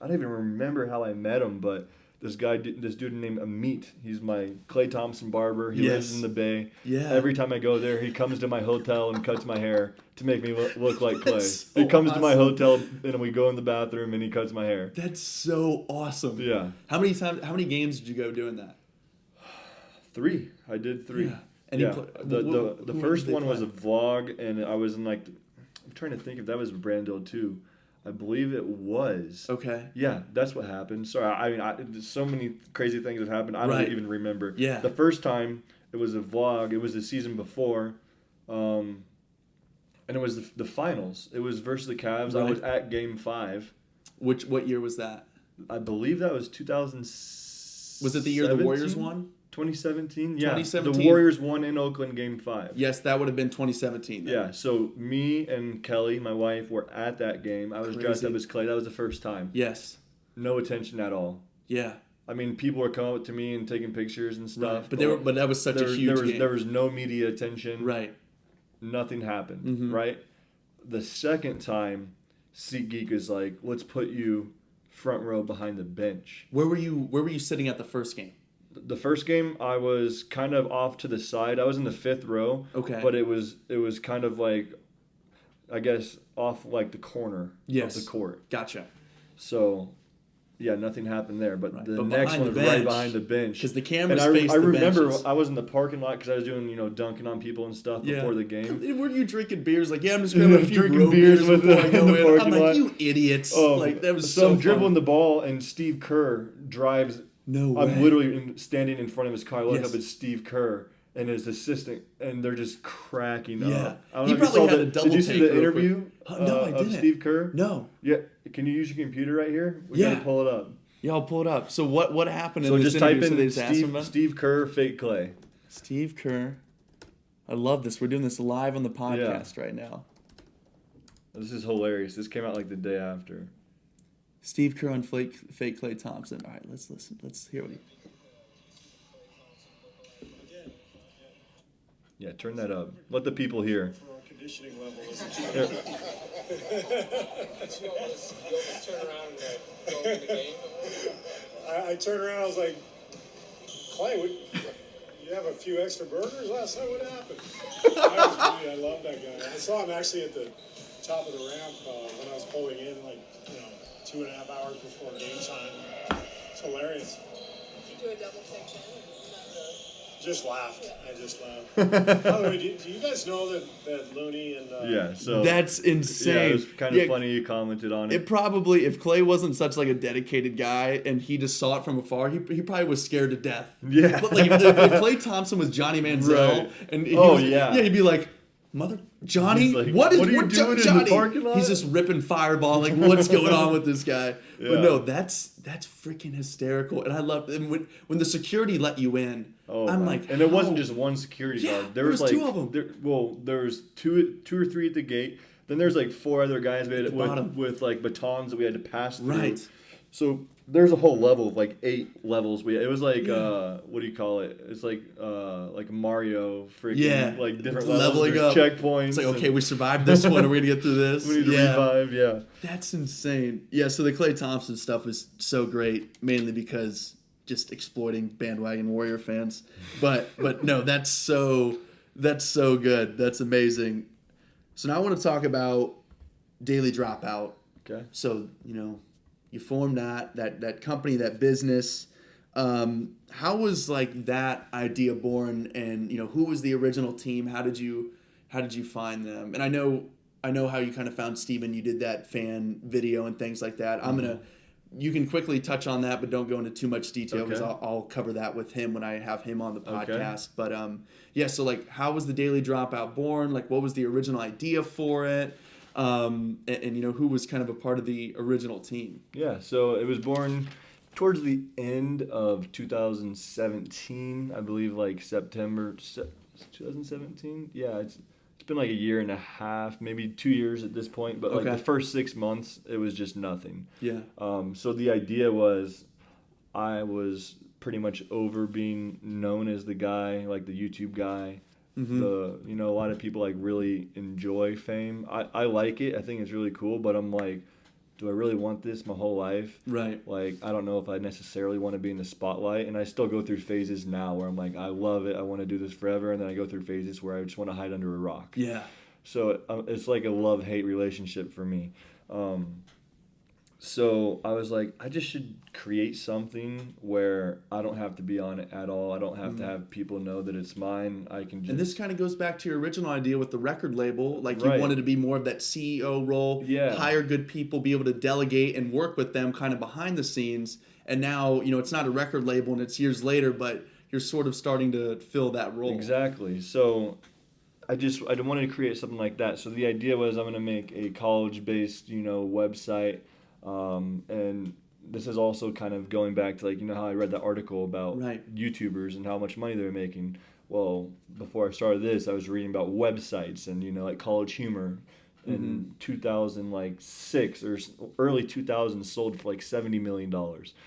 B: don't even remember how I met him, but this dude named Amit. He's my Klay Thompson barber. He lives in the Bay.
A: Yeah.
B: Every time I go there, he comes to my hotel and cuts my hair to make me look like Klay.
A: So
B: He comes to my
A: awesome.
B: hotel and we go in the bathroom and he cuts my hair.
A: That's so awesome.
B: Yeah.
A: How many games did you go doing that?
B: 3. I did 3.
A: Yeah. And
B: Yeah.
A: who
B: The first
A: did they
B: one was a
A: play?
B: vlog, and I was in like, I'm trying to think if that was a brand deal too. I believe it was.
A: Okay.
B: Yeah, that's what happened. Sorry, I mean, so many crazy things have happened. I don't
A: Right.
B: even remember.
A: Yeah.
B: The first time it was a vlog. It was the season before, and it was the finals. It was versus the Cavs. I
A: Right.
B: was at Game 5.
A: What year was that?
B: I believe that was 2000.
A: Was it the year the Warriors won?
B: 2017? Yeah.
A: 2017.
B: The Warriors won in Oakland Game 5.
A: Yes, that would have been 2017. Then.
B: Yeah, so me and Kelly, my wife, were at that game. I was dressed up
A: Crazy.
B: as Klay. That was the first time.
A: Yes.
B: No attention at all.
A: Yeah.
B: I mean, people were coming up to me and taking pictures and stuff.
A: Right. But that was such a huge game.
B: There was no media attention.
A: Right.
B: Nothing happened,
A: Mhm.
B: right? The second time, SeatGeek is like, let's put you front row behind the bench.
A: Where were you sitting at the first game?
B: The first game, I was kind of off to the side. I was in the 5th row.
A: Okay.
B: But it was kind of like, I guess, off like the corner of the court.
A: Gotcha.
B: So, yeah, nothing happened there. But
A: Right.
B: the
A: But
B: next
A: behind
B: one
A: the
B: was right
A: bench,
B: behind the bench.
A: Because the cameras
B: And
A: face
B: I
A: the
B: remember
A: benches.
B: I was in the parking lot because I was doing, dunking on people and stuff before the game.
A: Were you drinking beers? Like, yeah, I'm just grabbing a few
B: Drinking
A: road
B: beers
A: beers
B: with
A: before I
B: the-
A: go
B: in the
A: in. I'm
B: parking
A: like,
B: lot.
A: you idiots. Like, that was
B: so I'm
A: fun.
B: dribbling the ball, and Steve Kerr drives.
A: No way.
B: I'm literally standing in front of his car. I look
A: Yes.
B: up at Steve Kerr and his assistant, and they're just cracking
A: Yeah.
B: up. I don't
A: He
B: know if you
A: probably
B: saw
A: had
B: the-
A: a double
B: Did you see
A: take
B: the
A: real
B: interview
A: quick. No, I
B: of
A: didn't.
B: Steve Kerr?
A: No.
B: Yeah. Can you use your computer right here? We
A: Yeah.
B: gotta pull it up.
A: Yeah, I'll pull it up. So what happened
B: So
A: in this
B: just type
A: interview? So they
B: in
A: just asked him about
B: Steve Kerr, Fake Klay.
A: Steve Kerr. I love this. We're doing this live on the podcast right now.
B: This is hilarious. This came out like the day after.
A: Steve Kerr and Fake Klay Thompson. All right, let's listen. Let's hear what he...
B: Yeah, turn that up. Let the people hear.
C: For our conditioning level is
B: Here.
C: I turned around, I was like, Klay, you have a few extra burgers last night? What happened? I love that guy. I saw him actually at the top of the ramp when I was pulling in, 2.5 hours before game time. It's hilarious.
D: Did you do a double take then?
C: Just laughed. I just laughed. By the way, do you guys know that Looney and
B: Yeah, so
A: That's insane.
B: yeah, it was kind of funny you commented on it.
A: It probably, if Klay wasn't such like a dedicated guy and he just saw it from afar, he probably was scared to death.
B: Yeah.
A: But like if Klay Thompson was Johnny Manziel,
B: Right.
A: and he'd be like, "Mother Johnny,
B: He's like,
A: what are
B: you
A: doing
B: doing in the
A: Johnny?"
B: parking lot?
A: He's just ripping fireball. Like, what's going on with this guy?
B: Yeah.
A: But no, that's freaking hysterical, and I love. And when the security let you in,
B: Oh,
A: I'm
B: man.
A: like,
B: and it wasn't
A: how?
B: just one security
A: Yeah,
B: guard.
A: there was
B: like
A: two of 'em.
B: There was two or three at the gate. Then there's like 4 other guys
A: the bottom.
B: with like batons that we had to pass through.
A: Right.
B: So there's a whole level of like 8 levels. It was like what do you call it? It's like Mario freaking like different
A: Leveling
B: levels.
A: up.
B: There's checkpoints.
A: It's like,
B: and
A: okay, we survived this one. Are we gonna get through this?
B: we need to revive. Yeah.
A: That's insane. Yeah, so the Klay Thompson stuff is so great, mainly because just exploiting bandwagon Warrior fans. But no, that's so good. That's amazing. So now I want to talk about Daily Dropout.
B: Okay.
A: So, you formed that company, that business. How was like that idea born, and who was the original team? How did you find them? And I know I know how you kind of found Steven. You did that fan video and things like that. You can quickly touch on that, but don't go into too much detail because
B: Okay.
A: I'll cover that with him when I have him on the
B: Okay.
A: podcast. But yeah, so like, how was the Daily Dropout born? Like, what was the original idea for it? And you know, who was kind of a part of the original team?
B: Yeah, so it was born towards the end of 2017, I believe, like September 2017. Yeah, it's been like a year and a half, maybe 2 years at this point. But like
A: Okay.
B: the first 6 months, it was just nothing.
A: Yeah.
B: So the idea was, I was pretty much over being known as the guy, like the YouTube guy.
A: Mm-hmm.
B: A lot of people like really enjoy fame. I like it. I think it's really cool, but I'm like, do I really want this my whole life?
A: Right.
B: Like, I don't know if I necessarily want to be in the spotlight. And I still go through phases now where I'm like, I love it. I want to do this forever. And then I go through phases where I just want to hide under a rock.
A: Yeah.
B: So it's like a love-hate relationship for me. So I was like, I just should create something where I don't have to be on it at all. I don't have to have people know that it's mine. I can just...
A: And this kind of goes back to your original idea with the record label. Like, you
B: Right.
A: wanted to be more of that CEO role,
B: Yeah.
A: hire good people, be able to delegate and work with them kind of behind the scenes. And now, you know, it's not a record label and it's years later, but you're sort of starting to fill that role.
B: Exactly. So I wanted to create something like that. So the idea was, I'm going to make a college-based, website. And this is also kind of going back to, like, how I read that article about
A: Right.
B: YouTubers and how much money they're making. Well, before I started this, I was reading about websites and, like College Humor in 2006 or early 2000s sold for like $70 million.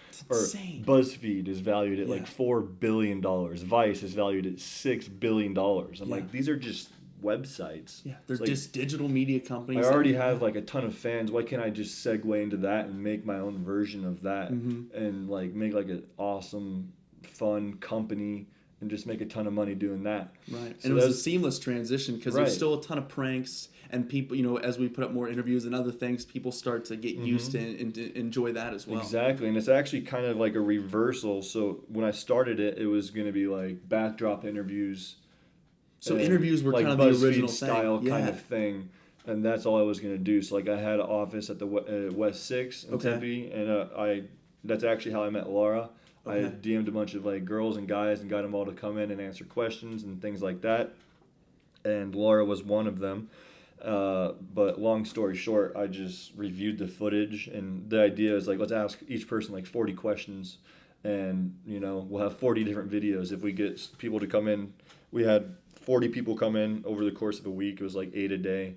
A: It's
B: Or
A: insane.
B: BuzzFeed is valued at
A: Yeah.
B: like $4 billion. Vice is valued at $6 billion. I'm
A: Yeah.
B: like, these are just websites.
A: Yeah, they're
B: It's like,
A: just digital media companies.
B: I already
A: that-
B: have like a ton of fans. Why can't I just segue into that and make my own version of that and like make like an awesome, fun company and just make a ton of money doing that?
A: Right.
B: So
A: And it was a
B: that's-
A: seamless transition because
B: Right.
A: there's still a ton of pranks and people, as we put up more interviews and other things, people start to get used to and to enjoy that as well.
B: Exactly, and it's actually kind of like a reversal. So when I started it, it was going to be like backdrop interviews.
A: So
B: and
A: interviews were
B: like
A: kind of the
B: BuzzFeed
A: original
B: style
A: thing.
B: kind
A: Yeah.
B: of thing, and that's all I was going to do. So like I had an office at the West 6 in
A: Okay.
B: Tempe, and that's actually how I met Laura. I
A: Okay.
B: DM'd a bunch of like girls and guys and got them all to come in and answer questions and things like that, and Laura was one of them. But long story short, I just reviewed the footage, and the idea is like, let's ask each person like 40 questions, and we'll have 40 different videos. If we get people to come in, we had 40 people come in over the course of a week. It was like 8 a day,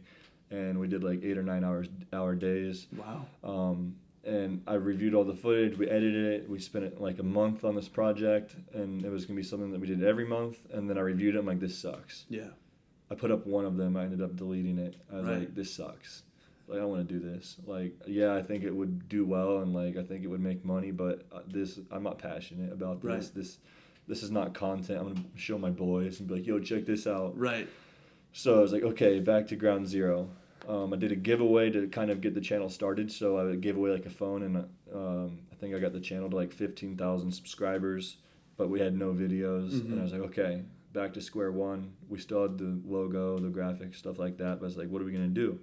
B: and we did like 8 or 9 hour days.
A: Wow.
B: And I reviewed all the footage. We edited it. We spent like a month on this project, and it was gonna be something that we did every month. And then I reviewed it. I'm like, this sucks.
A: Yeah.
B: I put up one of them. I ended up deleting it. I was
A: Right.
B: like, this sucks. Like, I don't want to do this. Like, yeah, I think it would do well, and like I think it would make money, but I'm not passionate about this.
A: Right.
B: This is not content. I'm gonna show my boys and be like, yo, check this out.
A: Right.
B: So I was like, okay, back to ground zero. I did a giveaway to kind of get the channel started. So I gave away like a phone, and I think I got the channel to like 15,000 subscribers, but we had no videos. And I was like, okay, back to square one. We still had the logo, the graphics, stuff like that. But I was like, what are we gonna do?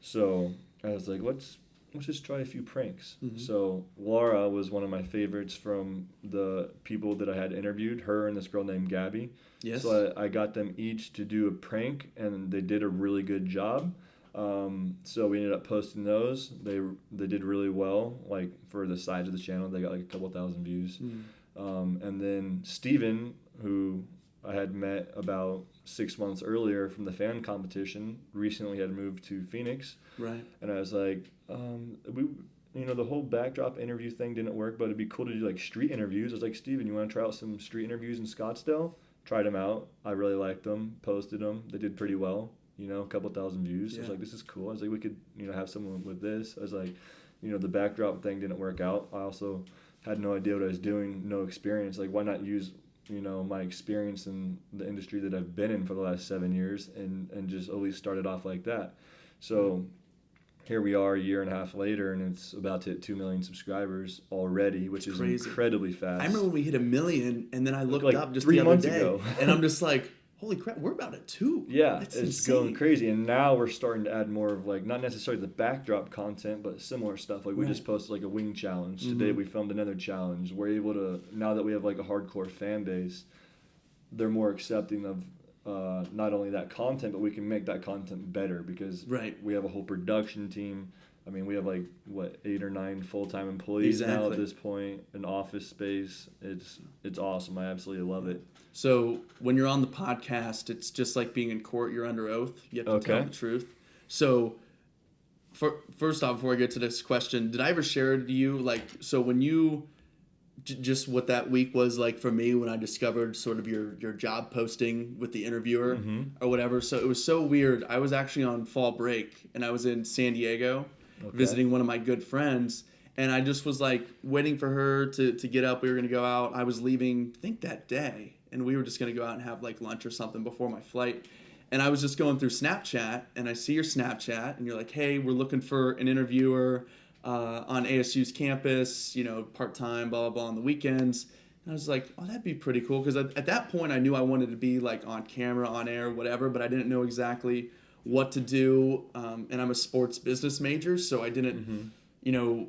B: So I was like, let's just try a few pranks. So Laura was one of my favorites from the people that I had interviewed, her and this girl named Gabby.
A: Yes.
B: So I got them each to do a prank, and they did a really good job. So we ended up posting those. They did really well. Like for the size of the channel, they got like a couple thousand views. And then Steven, who I had met about 6 months earlier from the fan competition, recently had moved to Phoenix.
A: Right.
B: And I was like, the whole backdrop interview thing didn't work, but it'd be cool to do like street interviews. I was like, Steven, you want to try out some street interviews in Scottsdale? Tried them out. I really liked them. Posted them. They did pretty well. A couple thousand views. I was
A: Yeah.
B: like, this is cool. I was like, we could, have someone with this. I was like, the backdrop thing didn't work out. I also had no idea what I was doing, no experience. Like, why not use, my experience in the industry that I've been in for the last 7 years and just at least start it off like that. So here we are a year and a half later, and it's about to hit 2 million subscribers already, which is
A: crazy.
B: incredibly fast.
A: I remember when we hit 1 million, and then I looked
B: like
A: up just
B: 3
A: the other
B: months
A: day,
B: ago.
A: and I'm just like, holy crap, we're about at 2.
B: Yeah,
A: That's
B: it's
A: insane.
B: going crazy. And now we're starting to add more of like, not necessarily the backdrop content, but similar stuff. Like we just posted like a wing challenge. Today we filmed another challenge. We're able to, now that we have like a hardcore fan base, they're more accepting of not only that content, but we can make that content better because we have a whole production team. I mean, we have like, 8 or 9 full-time employees now at this point, an office space. It's awesome. I absolutely love it.
A: So when you're on the podcast, it's just like being in court. You're under oath. You have to tell the truth. So first off, before I get to this question, did I ever share to you, like, so when you, just what that week was like for me when I discovered sort of your job posting with the interviewer or whatever. So it was so weird. I was actually on fall break and I was in San Diego visiting one of my good friends. And I just was like waiting for her to get up. We were going to go out. I was leaving, I think that day. And we were just going to go out and have like lunch or something before my flight. And I was just going through Snapchat and I see your Snapchat and you're like, hey, we're looking for an interviewer on ASU's campus, you know, part-time, blah, blah, blah, on the weekends. And I was like, oh, that'd be pretty cool. Because at that point, I knew I wanted to be like on camera, on air, whatever, but I didn't know exactly what to do. And I'm a sports business major, so I didn't, you know,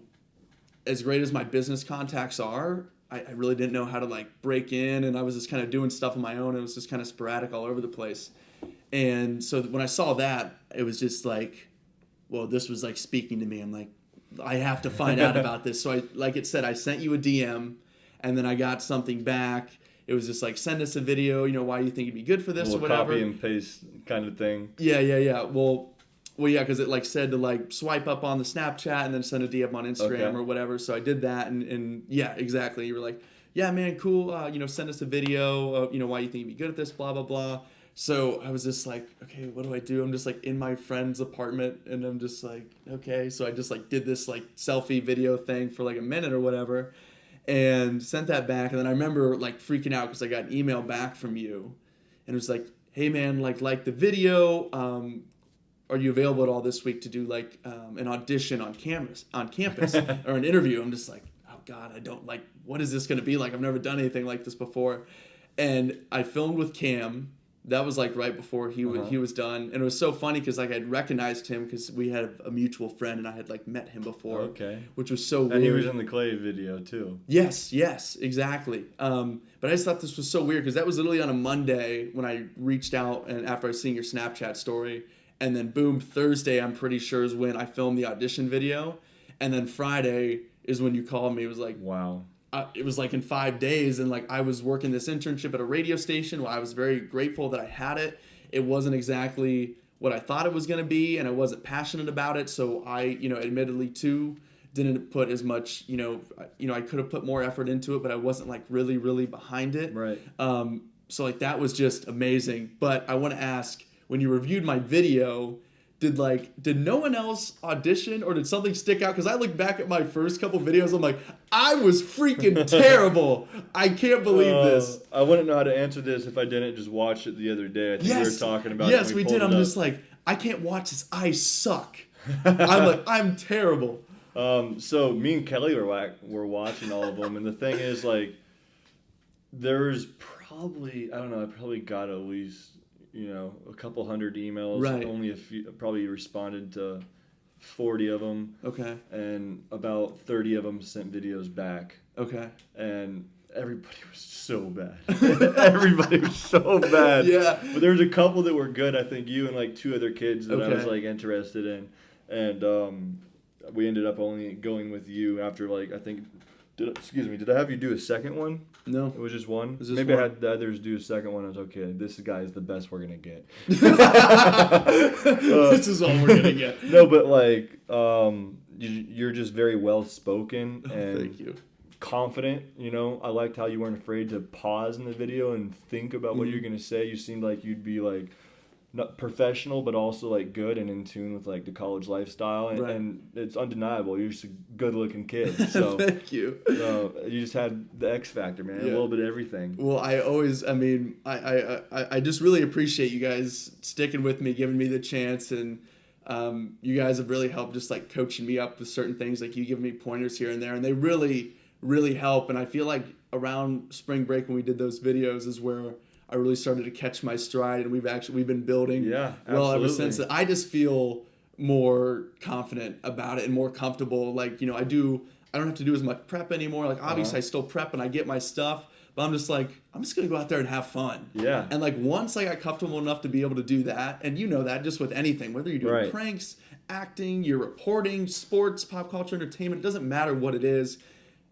A: as great as my business contacts are, I really didn't know how to like break in. And I was just kind of doing stuff on my own. It was just kind of sporadic all over the place. And so when I saw that, it was just like, well, this was like speaking to me. I'm like, I have to find out about this. So I, like it said, I sent you a DM and then I got something back. It was just like, send us a video, you know, why you think it'd be good for this or whatever.
B: Copy and paste kind of thing.
A: Yeah. Well, yeah, because it like said to like swipe up on the Snapchat and then send a DM on Instagram or whatever. So I did that and yeah, exactly. You were like, yeah, man, cool. You know, send us a video of, you know, why you think you'd be good at this, blah, blah, blah. So I was just like, okay, what do I do? I'm just like in my friend's apartment and I'm just like, okay. So I just like did this like selfie video thing for like a minute or whatever and sent that back. And then I remember like freaking out because I got an email back from you and it was like, hey man, like the video, are you available at all this week to do like an audition on campus or an interview? I'm just like, oh God, I don't like, what is this going to be like? I've never done anything like this before. And I filmed with Cam. That was like right before he was done. And it was so funny because like I'd recognized him because we had a mutual friend and I had like met him before.
B: Okay.
A: Which was so weird.
B: And he was in the Klay video too.
A: Yes, exactly. But I just thought this was so weird because that was literally on a Monday when I reached out and after I seen your Snapchat story. And then boom, Thursday I'm pretty sure is when I filmed the audition video. And then Friday is when you called me. It was like,
B: wow.
A: It was like in 5 days and like I was working this internship at a radio station where I was very grateful that I had it. It wasn't exactly what I thought it was going to be and I wasn't passionate about it. So I, you know, admittedly too, didn't put as much, you know, I could have put more effort into it, but I wasn't like really, really behind it.
B: Right.
A: So like that was just amazing. But I want to ask, when you reviewed my video, did no one else audition or did something stick out? Because I look back at my first couple videos, I'm like, I was freaking terrible. I can't believe this.
B: I wouldn't know how to answer this if I didn't just watch it the other day. I think we were talking about it.
A: Yes, we did. I'm just like, I can't watch this. I suck. I'm like, I'm terrible.
B: So me and Kelly were watching all of them. And the thing is, like, there's probably, I don't know, I probably got at least, you know, a couple hundred emails.
A: Right.
B: Only a few, probably responded to 40 of them.
A: Okay.
B: And about 30 of them sent videos back.
A: Okay.
B: And everybody was so bad. Everybody was so bad.
A: Yeah.
B: But there was a couple that were good. I think you and like 2 other kids that I was like interested in. And we ended up only going with you after like, I think, did I have you do a second one?
A: No.
B: It was just one?
A: Maybe
B: I had the others do a second one. I was okay, this guy is the best we're going to get.
A: This is all we're going to get.
B: No, but like, you're just very well spoken and
A: thank you.
B: Confident. You know, I liked how you weren't afraid to pause in the video and think about what you're going to say. You seemed like you'd be like, not professional, but also like good and in tune with like the college lifestyle, and it's undeniable. You're just a good-looking kid. So
A: thank you.
B: So you just had the X factor, man.
A: Yeah.
B: A little bit of everything.
A: Well, I just really appreciate you guys sticking with me, giving me the chance, and you guys have really helped, just like coaching me up with certain things. Like you give me pointers here and there, and they really, really help. And I feel like around spring break when we did those videos is where I really started to catch my stride, and we've been building
B: Yeah,
A: well ever
B: absolutely.
A: since. I just feel more confident about it and more comfortable. Like, you know, I don't have to do as much prep anymore. Like, obviously I still prep and I get my stuff, but I'm just like, I'm just going to go out there and have fun.
B: Yeah.
A: And like, once I got comfortable enough to be able to do that, and you know that just with anything, whether you're doing
B: Right.
A: pranks, acting, you're reporting, sports, pop culture, entertainment, it doesn't matter what it is.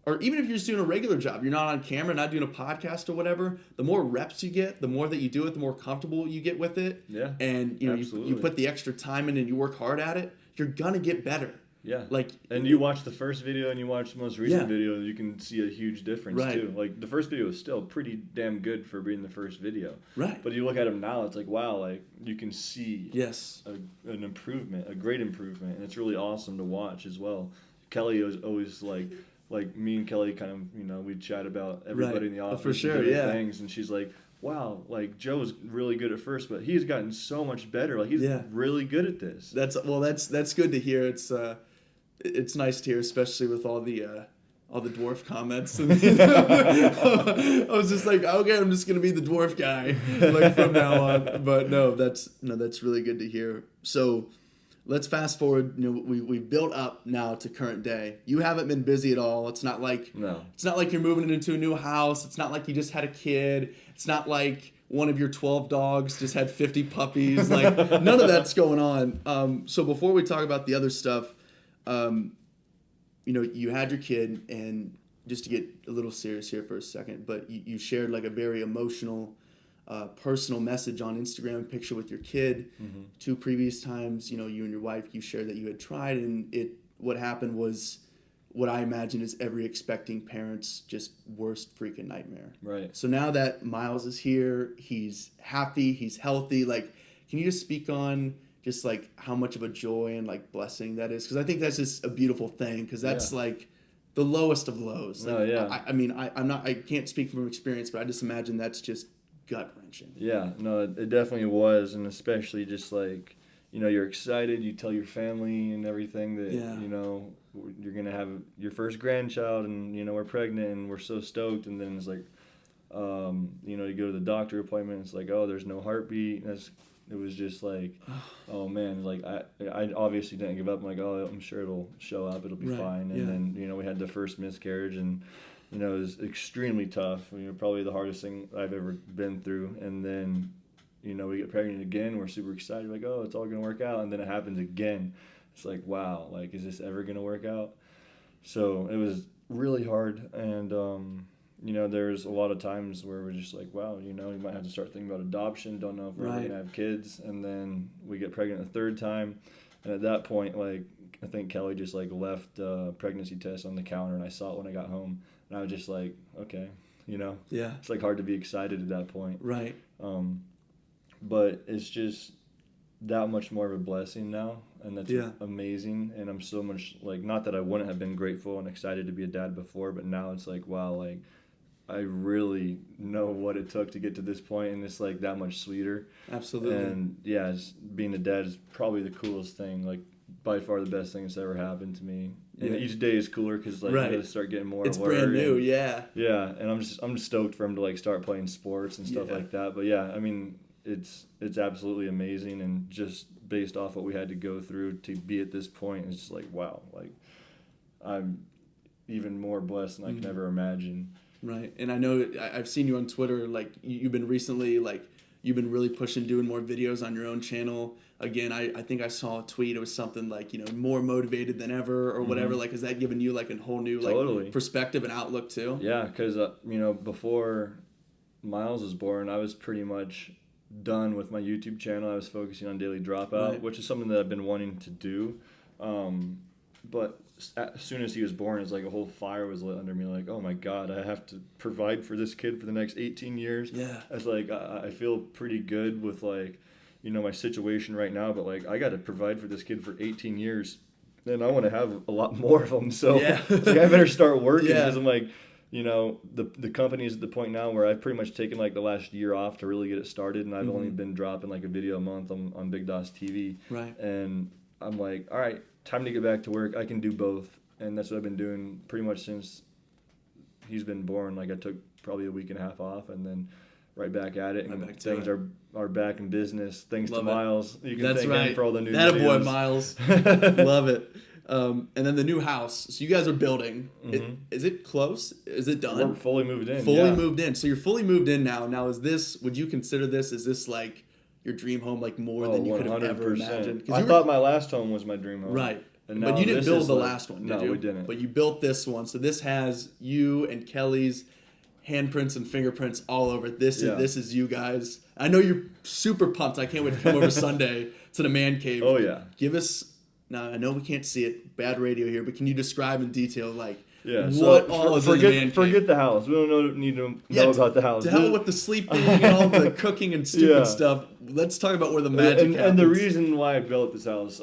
A: Or even if you're just doing a regular job, you're not on camera, not doing a podcast or whatever, the more reps you get, the more that you do it, the more comfortable you get with it.
B: Yeah,
A: And, you know, you
B: absolutely.
A: put the extra time in and you work hard at it, you're going to get better.
B: Yeah.
A: Like,
B: and you watch the first video and you watch the most recent
A: Yeah.
B: video, you can see a huge difference
A: Right.
B: too. Like the first video is still pretty damn good for being the first video.
A: Right.
B: But you look at them now, it's like, wow, like you can see
A: Yes.
B: an improvement, a great improvement, and it's really awesome to watch as well. Kelly was always like me and Kelly kind of, you know, we'd chat about everybody
A: Right.
B: in the office
A: For sure,
B: and different
A: yeah.
B: things, and she's like, wow, like Joe's really good at first, but he's gotten so much better. Like he's
A: Yeah.
B: really good at this.
A: That's good to hear. It's nice to hear, especially with all the dwarf comments. I was just like, okay, I'm just gonna be the dwarf guy, like from now on. But that's really good to hear. So let's fast forward. You know, we've built up now to current day. You haven't been busy at all. It's not like you're moving into a new house. It's not like you just had a kid. It's not like one of your 12 dogs just had 50 puppies. Like none of that's going on. So before we talk about the other stuff, you know, you had your kid, and just to get a little serious here for a second, but you shared like a very emotional, personal message on Instagram, picture with your kid.
B: Mm-hmm.
A: 2 previous times, you know, you and your wife, you shared that you had tried, and what happened was what I imagine is every expecting parent's just worst freaking nightmare.
B: Right.
A: So now that Miles is here, he's happy, he's healthy, like, can you just speak on just like how much of a joy and like blessing that is? Because I think that's just a beautiful thing, because that's like the lowest of lows. Like, I can't speak from experience, but I just imagine that's just gut wrenching.
B: Yeah, no, it definitely was, and especially just like, you know, you're excited, you tell your family and everything that, you know, you're going to have your first grandchild, and, you know, we're pregnant and we're so stoked, and then it's like, you know, you go to the doctor appointment, it's like, oh, there's no heartbeat. It was just like, oh man, like I obviously didn't give up. I'm like, oh, I'm sure it'll show up, it'll be fine. And then, you know, we had the first miscarriage, and, you know, it was extremely tough. You know, probably the hardest thing I've ever been through. And then, you know, we get pregnant again. We're super excited, like, oh, it's all gonna work out. And then it happens again. It's like, wow, like, is this ever gonna work out? So it was really hard, and you know, there's a lot of times where we're just like, wow, you know, you might have to start thinking about adoption, don't know if we're ever going to have kids, and then we get pregnant a third time, and at that point, like, I think Kelly just, like, left pregnancy test on the counter, and I saw it when I got home, and I was just like, okay, you know?
A: Yeah.
B: It's, like, hard to be excited at that point.
A: Right.
B: But it's just that much more of a blessing now, and that's amazing, and I'm so much, like, not that I wouldn't have been grateful and excited to be a dad before, but now it's like, wow, like, I really know what it took to get to this point, and it's like that much sweeter.
A: Absolutely.
B: And yeah, being a dad is probably the coolest thing, like by far the best thing that's ever happened to me. And each day is cooler because like I start getting more.
A: It's
B: aware,
A: brand new,
B: and,
A: yeah.
B: Yeah, and I'm stoked for him to like start playing sports and stuff like that. But yeah, I mean, it's absolutely amazing, and just based off what we had to go through to be at this point, it's just like wow, like I'm even more blessed than I can ever imagine.
A: Right, and I know I've seen you on Twitter, like, you've been recently, like, you've been really pushing doing more videos on your own channel. Again, I think I saw a tweet, it was something like, you know, more motivated than ever or whatever. Like, has that given you, like, a whole new, like, perspective and outlook, too?
B: Yeah, because, you know, before Miles was born, I was pretty much done with my YouTube channel. I was focusing on Daily Dropout, which is something that I've been wanting to do. But as soon as he was born, it's like a whole fire was lit under me. Like, oh my God, I have to provide for this kid for the next 18 years.
A: Yeah.
B: It's like, I feel pretty good with like, you know, my situation right now, but like, I got to provide for this kid for 18 years, and I want to have a lot more of them. So like, I better start working, because I'm like, you know, the company is at the point now where I've pretty much taken like the last year off to really get it started, and I've only been dropping like a video a month on Big Daws TV.
A: Right.
B: And I'm like, all right, time to get back to work. I can do both. And that's what I've been doing pretty much since he's been born. Like, I took probably a week and a half off, and then right back at it.
A: Right
B: And
A: back to
B: things
A: it.
B: are back in business. Thanks
A: Love
B: to
A: it.
B: Miles. You can
A: That's
B: thank
A: right.
B: him for all the new
A: That
B: videos.
A: boy, Miles. Love it. And then the new house. So you guys are building. Is it close? Is it done?
B: We're fully moved in.
A: Fully
B: yeah.
A: moved in. So you're fully moved in now. Now, would you consider this, is this like your dream home, like more than you could have ever
B: 100%.
A: imagined?
B: I thought my last home was my dream home.
A: Right.
B: And
A: But
B: now
A: you didn't
B: this
A: build
B: is
A: the
B: like-
A: last one, did
B: no,
A: you?
B: we didn't.
A: But you built this one. So this has you and Kelly's handprints and fingerprints all over it. This is you guys. I know you're super pumped. I can't wait to come over Sunday to the man cave.
B: Oh, yeah.
A: Give us, now I know we can't see it, bad radio here, but can you describe in detail, like,
B: Yeah,
A: what
B: so
A: all is in the man cave?
B: forget the house. We don't need to know about the house.
A: To hell with the sleeping and all the cooking and stupid
B: Yeah.
A: stuff. Let's talk about where the magic
B: and
A: happens.
B: the reason why I built this house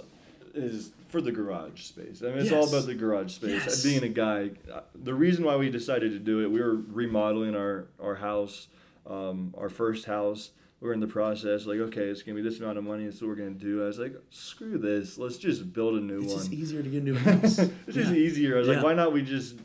B: is for the garage space. I mean, it's all
A: Yes.
B: about the garage space.
A: Yes.
B: Being a guy, the reason why we decided to do it, we were remodeling our house, our first house. We're in the process, like, okay, it's going to be this amount of money, that's what we're going to do. I was like, screw this, let's just build a new
A: It's
B: one.
A: just easier to get a new house.
B: It's just easier. I was
A: Yeah.
B: like, why not we just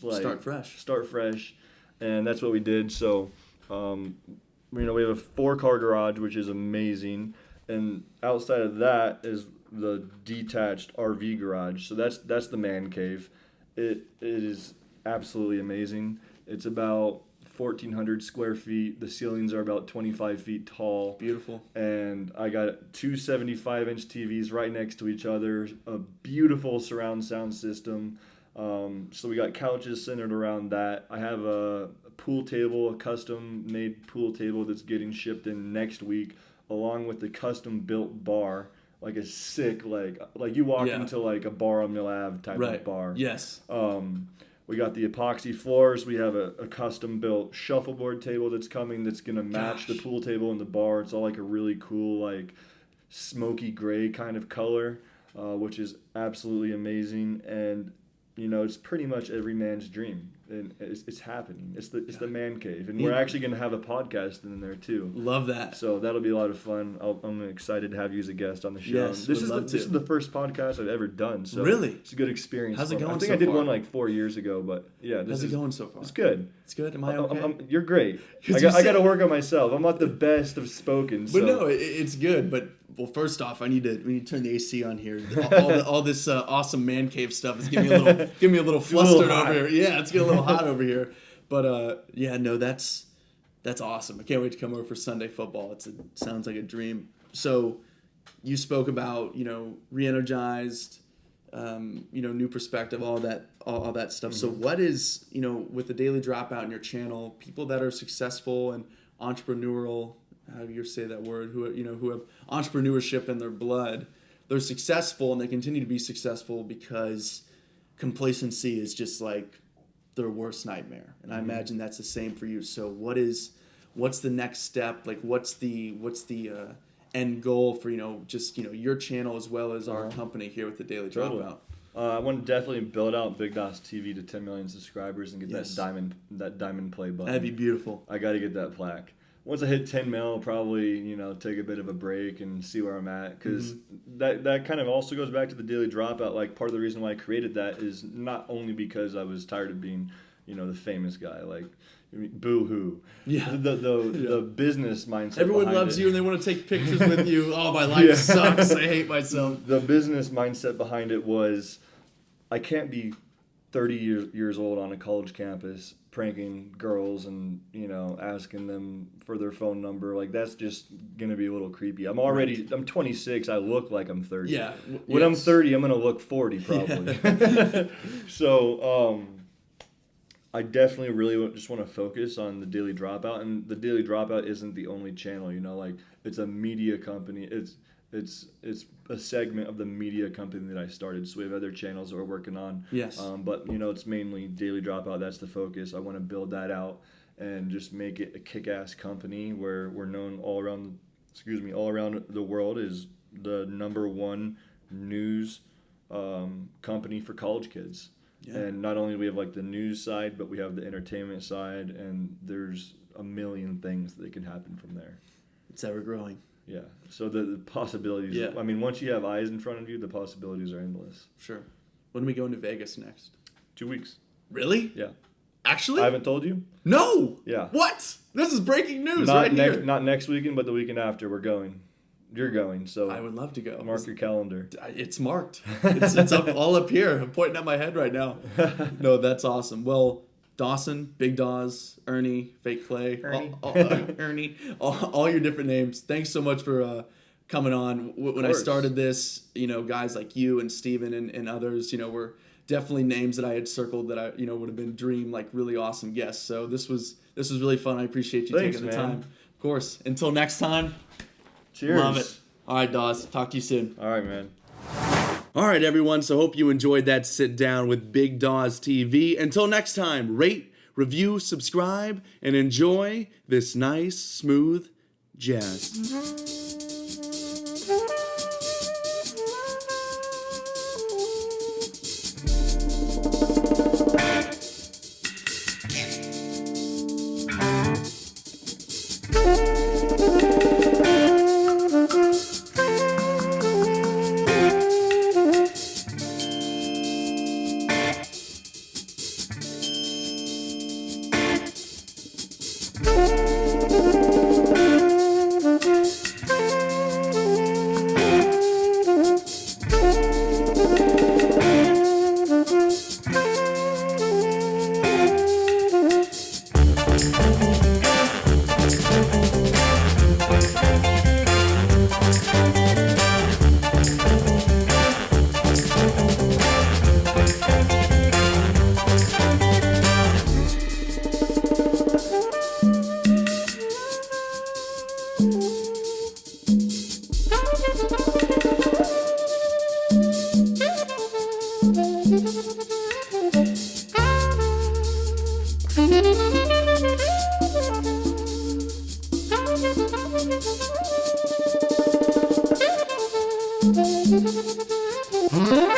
B: like
A: Start fresh.
B: Start fresh, and that's what we did. So, we have a 4-car garage, which is amazing, and outside of that is the detached RV garage. So that's the man cave. It is absolutely amazing. It's about 1,400 square feet. The ceilings are about 25 feet tall.
A: Beautiful.
B: And I got two 75-inch TVs right next to each other, a beautiful surround sound system. So we got couches centered around that. I have a pool table, a custom-made pool table that's getting shipped in next week, along with the custom-built bar, like a sick, like you walk into like a bar on Mill Ave type of bar.
A: Yes.
B: We got the epoxy floors. We have a custom-built shuffleboard table that's coming that's going to match the pool table and the bar. It's all like a really cool, like, smoky gray kind of color, which is absolutely amazing. And, it's pretty much every man's dream. And it's happening. It's the man cave. And we're actually going to have a podcast in there, too.
A: Love that.
B: So that'll be a lot of fun. I'm excited to have you as a guest on the show.
A: Yes,
B: this
A: would love to.
B: is the first podcast I've ever done. So
A: Really?
B: it's a good experience.
A: How's it going
B: I think
A: so
B: I did
A: far?
B: one like 4 years ago, but yeah.
A: How's it going so far?
B: It's good.
A: It's good. Am I okay?
B: You're great.
A: 'Cause
B: I
A: you
B: got to
A: said-
B: work on myself. I'm not the best of spoken. So.
A: But no, it's good. But well, first off, we need to turn the AC on here. All this awesome man cave stuff is getting me a little flustered
B: hot.
A: over here. Yeah, it's getting a little hot over here. But that's awesome. I can't wait to come over for Sunday football. It sounds like a dream. So you spoke about re-energized, new perspective, all that stuff. So what is with the Daily Dropout and your channel, people that are successful and entrepreneurial, how do you say that word, who have entrepreneurship in their blood, they're successful and they continue to be successful because complacency is just like their worst nightmare. And I imagine that's the same for you. So what's the next step? Like what's the end goal for your channel as well as our company here with the Daily Dropout?
B: I want to definitely build out Big Daws TV to 10 million subscribers and get that diamond play button.
A: That'd be beautiful.
B: I got to get that plaque. Once I hit 10 mil, I'll probably, take a bit of a break and see where I'm at. Because that kind of also goes back to the Daily Dropout. Like, part of the reason why I created that is not only because I was tired of being, the famous guy. Like, boo-hoo.
A: Yeah.
B: The business mindset
A: Everyone
B: behind
A: loves
B: it.
A: you and they want to take pictures with you. Oh, my life sucks. I hate myself.
B: The business mindset behind it was, I can't be 30 years old on a college campus pranking girls and asking them for their phone number. Like, that's just gonna be a little creepy. I'm 26. I look like I'm 30.
A: Yeah.
B: When I'm 30, I'm gonna look 40 probably.
A: Yeah.
B: So I definitely really just want to focus on the Daily Dropout, and the Daily Dropout isn't the only channel. Like, it's a media company. It's a segment of the media company that I started. So we have other channels that we're working on.
A: Yes.
B: But it's mainly Daily Dropout. That's the focus. I want to build that out and just make it a kick-ass company where we're known all around the world as the #1 news company for college kids. Yeah. And not only do we have like the news side, but we have the entertainment side, and there's a million things that can happen from there.
A: It's ever growing.
B: Yeah. So the possibilities.
A: Yeah.
B: I mean, once you have eyes in front of you, the possibilities are endless.
A: Sure. When are we going to Vegas next?
B: 2 weeks.
A: Really?
B: Yeah.
A: Actually?
B: I haven't told you?
A: No!
B: Yeah.
A: What? This is breaking news
B: Not
A: here.
B: Not next weekend, but the weekend after. We're going. You're going, so
A: I would love to go.
B: mark your calendar.
A: It's marked. It's up all up here. I'm pointing at my head right now. No, that's awesome. Well, Dawson, Big Daws, Ernie, Fake Klay, Ernie, all your different names. Thanks so much for coming on. When I started this, guys like you and Steven and others, were definitely names that I had circled that I, would have been dream, like really awesome guests. So this was really fun. I appreciate you taking the time. Of course. Until next time.
B: Cheers.
A: Love it. All right, Daws. Talk to you soon.
B: All right, man.
A: All right, everyone. So hope you enjoyed that sit down with Big Daws TV. Until next time, rate, review, subscribe, and enjoy this nice, smooth jazz.
E: Huh?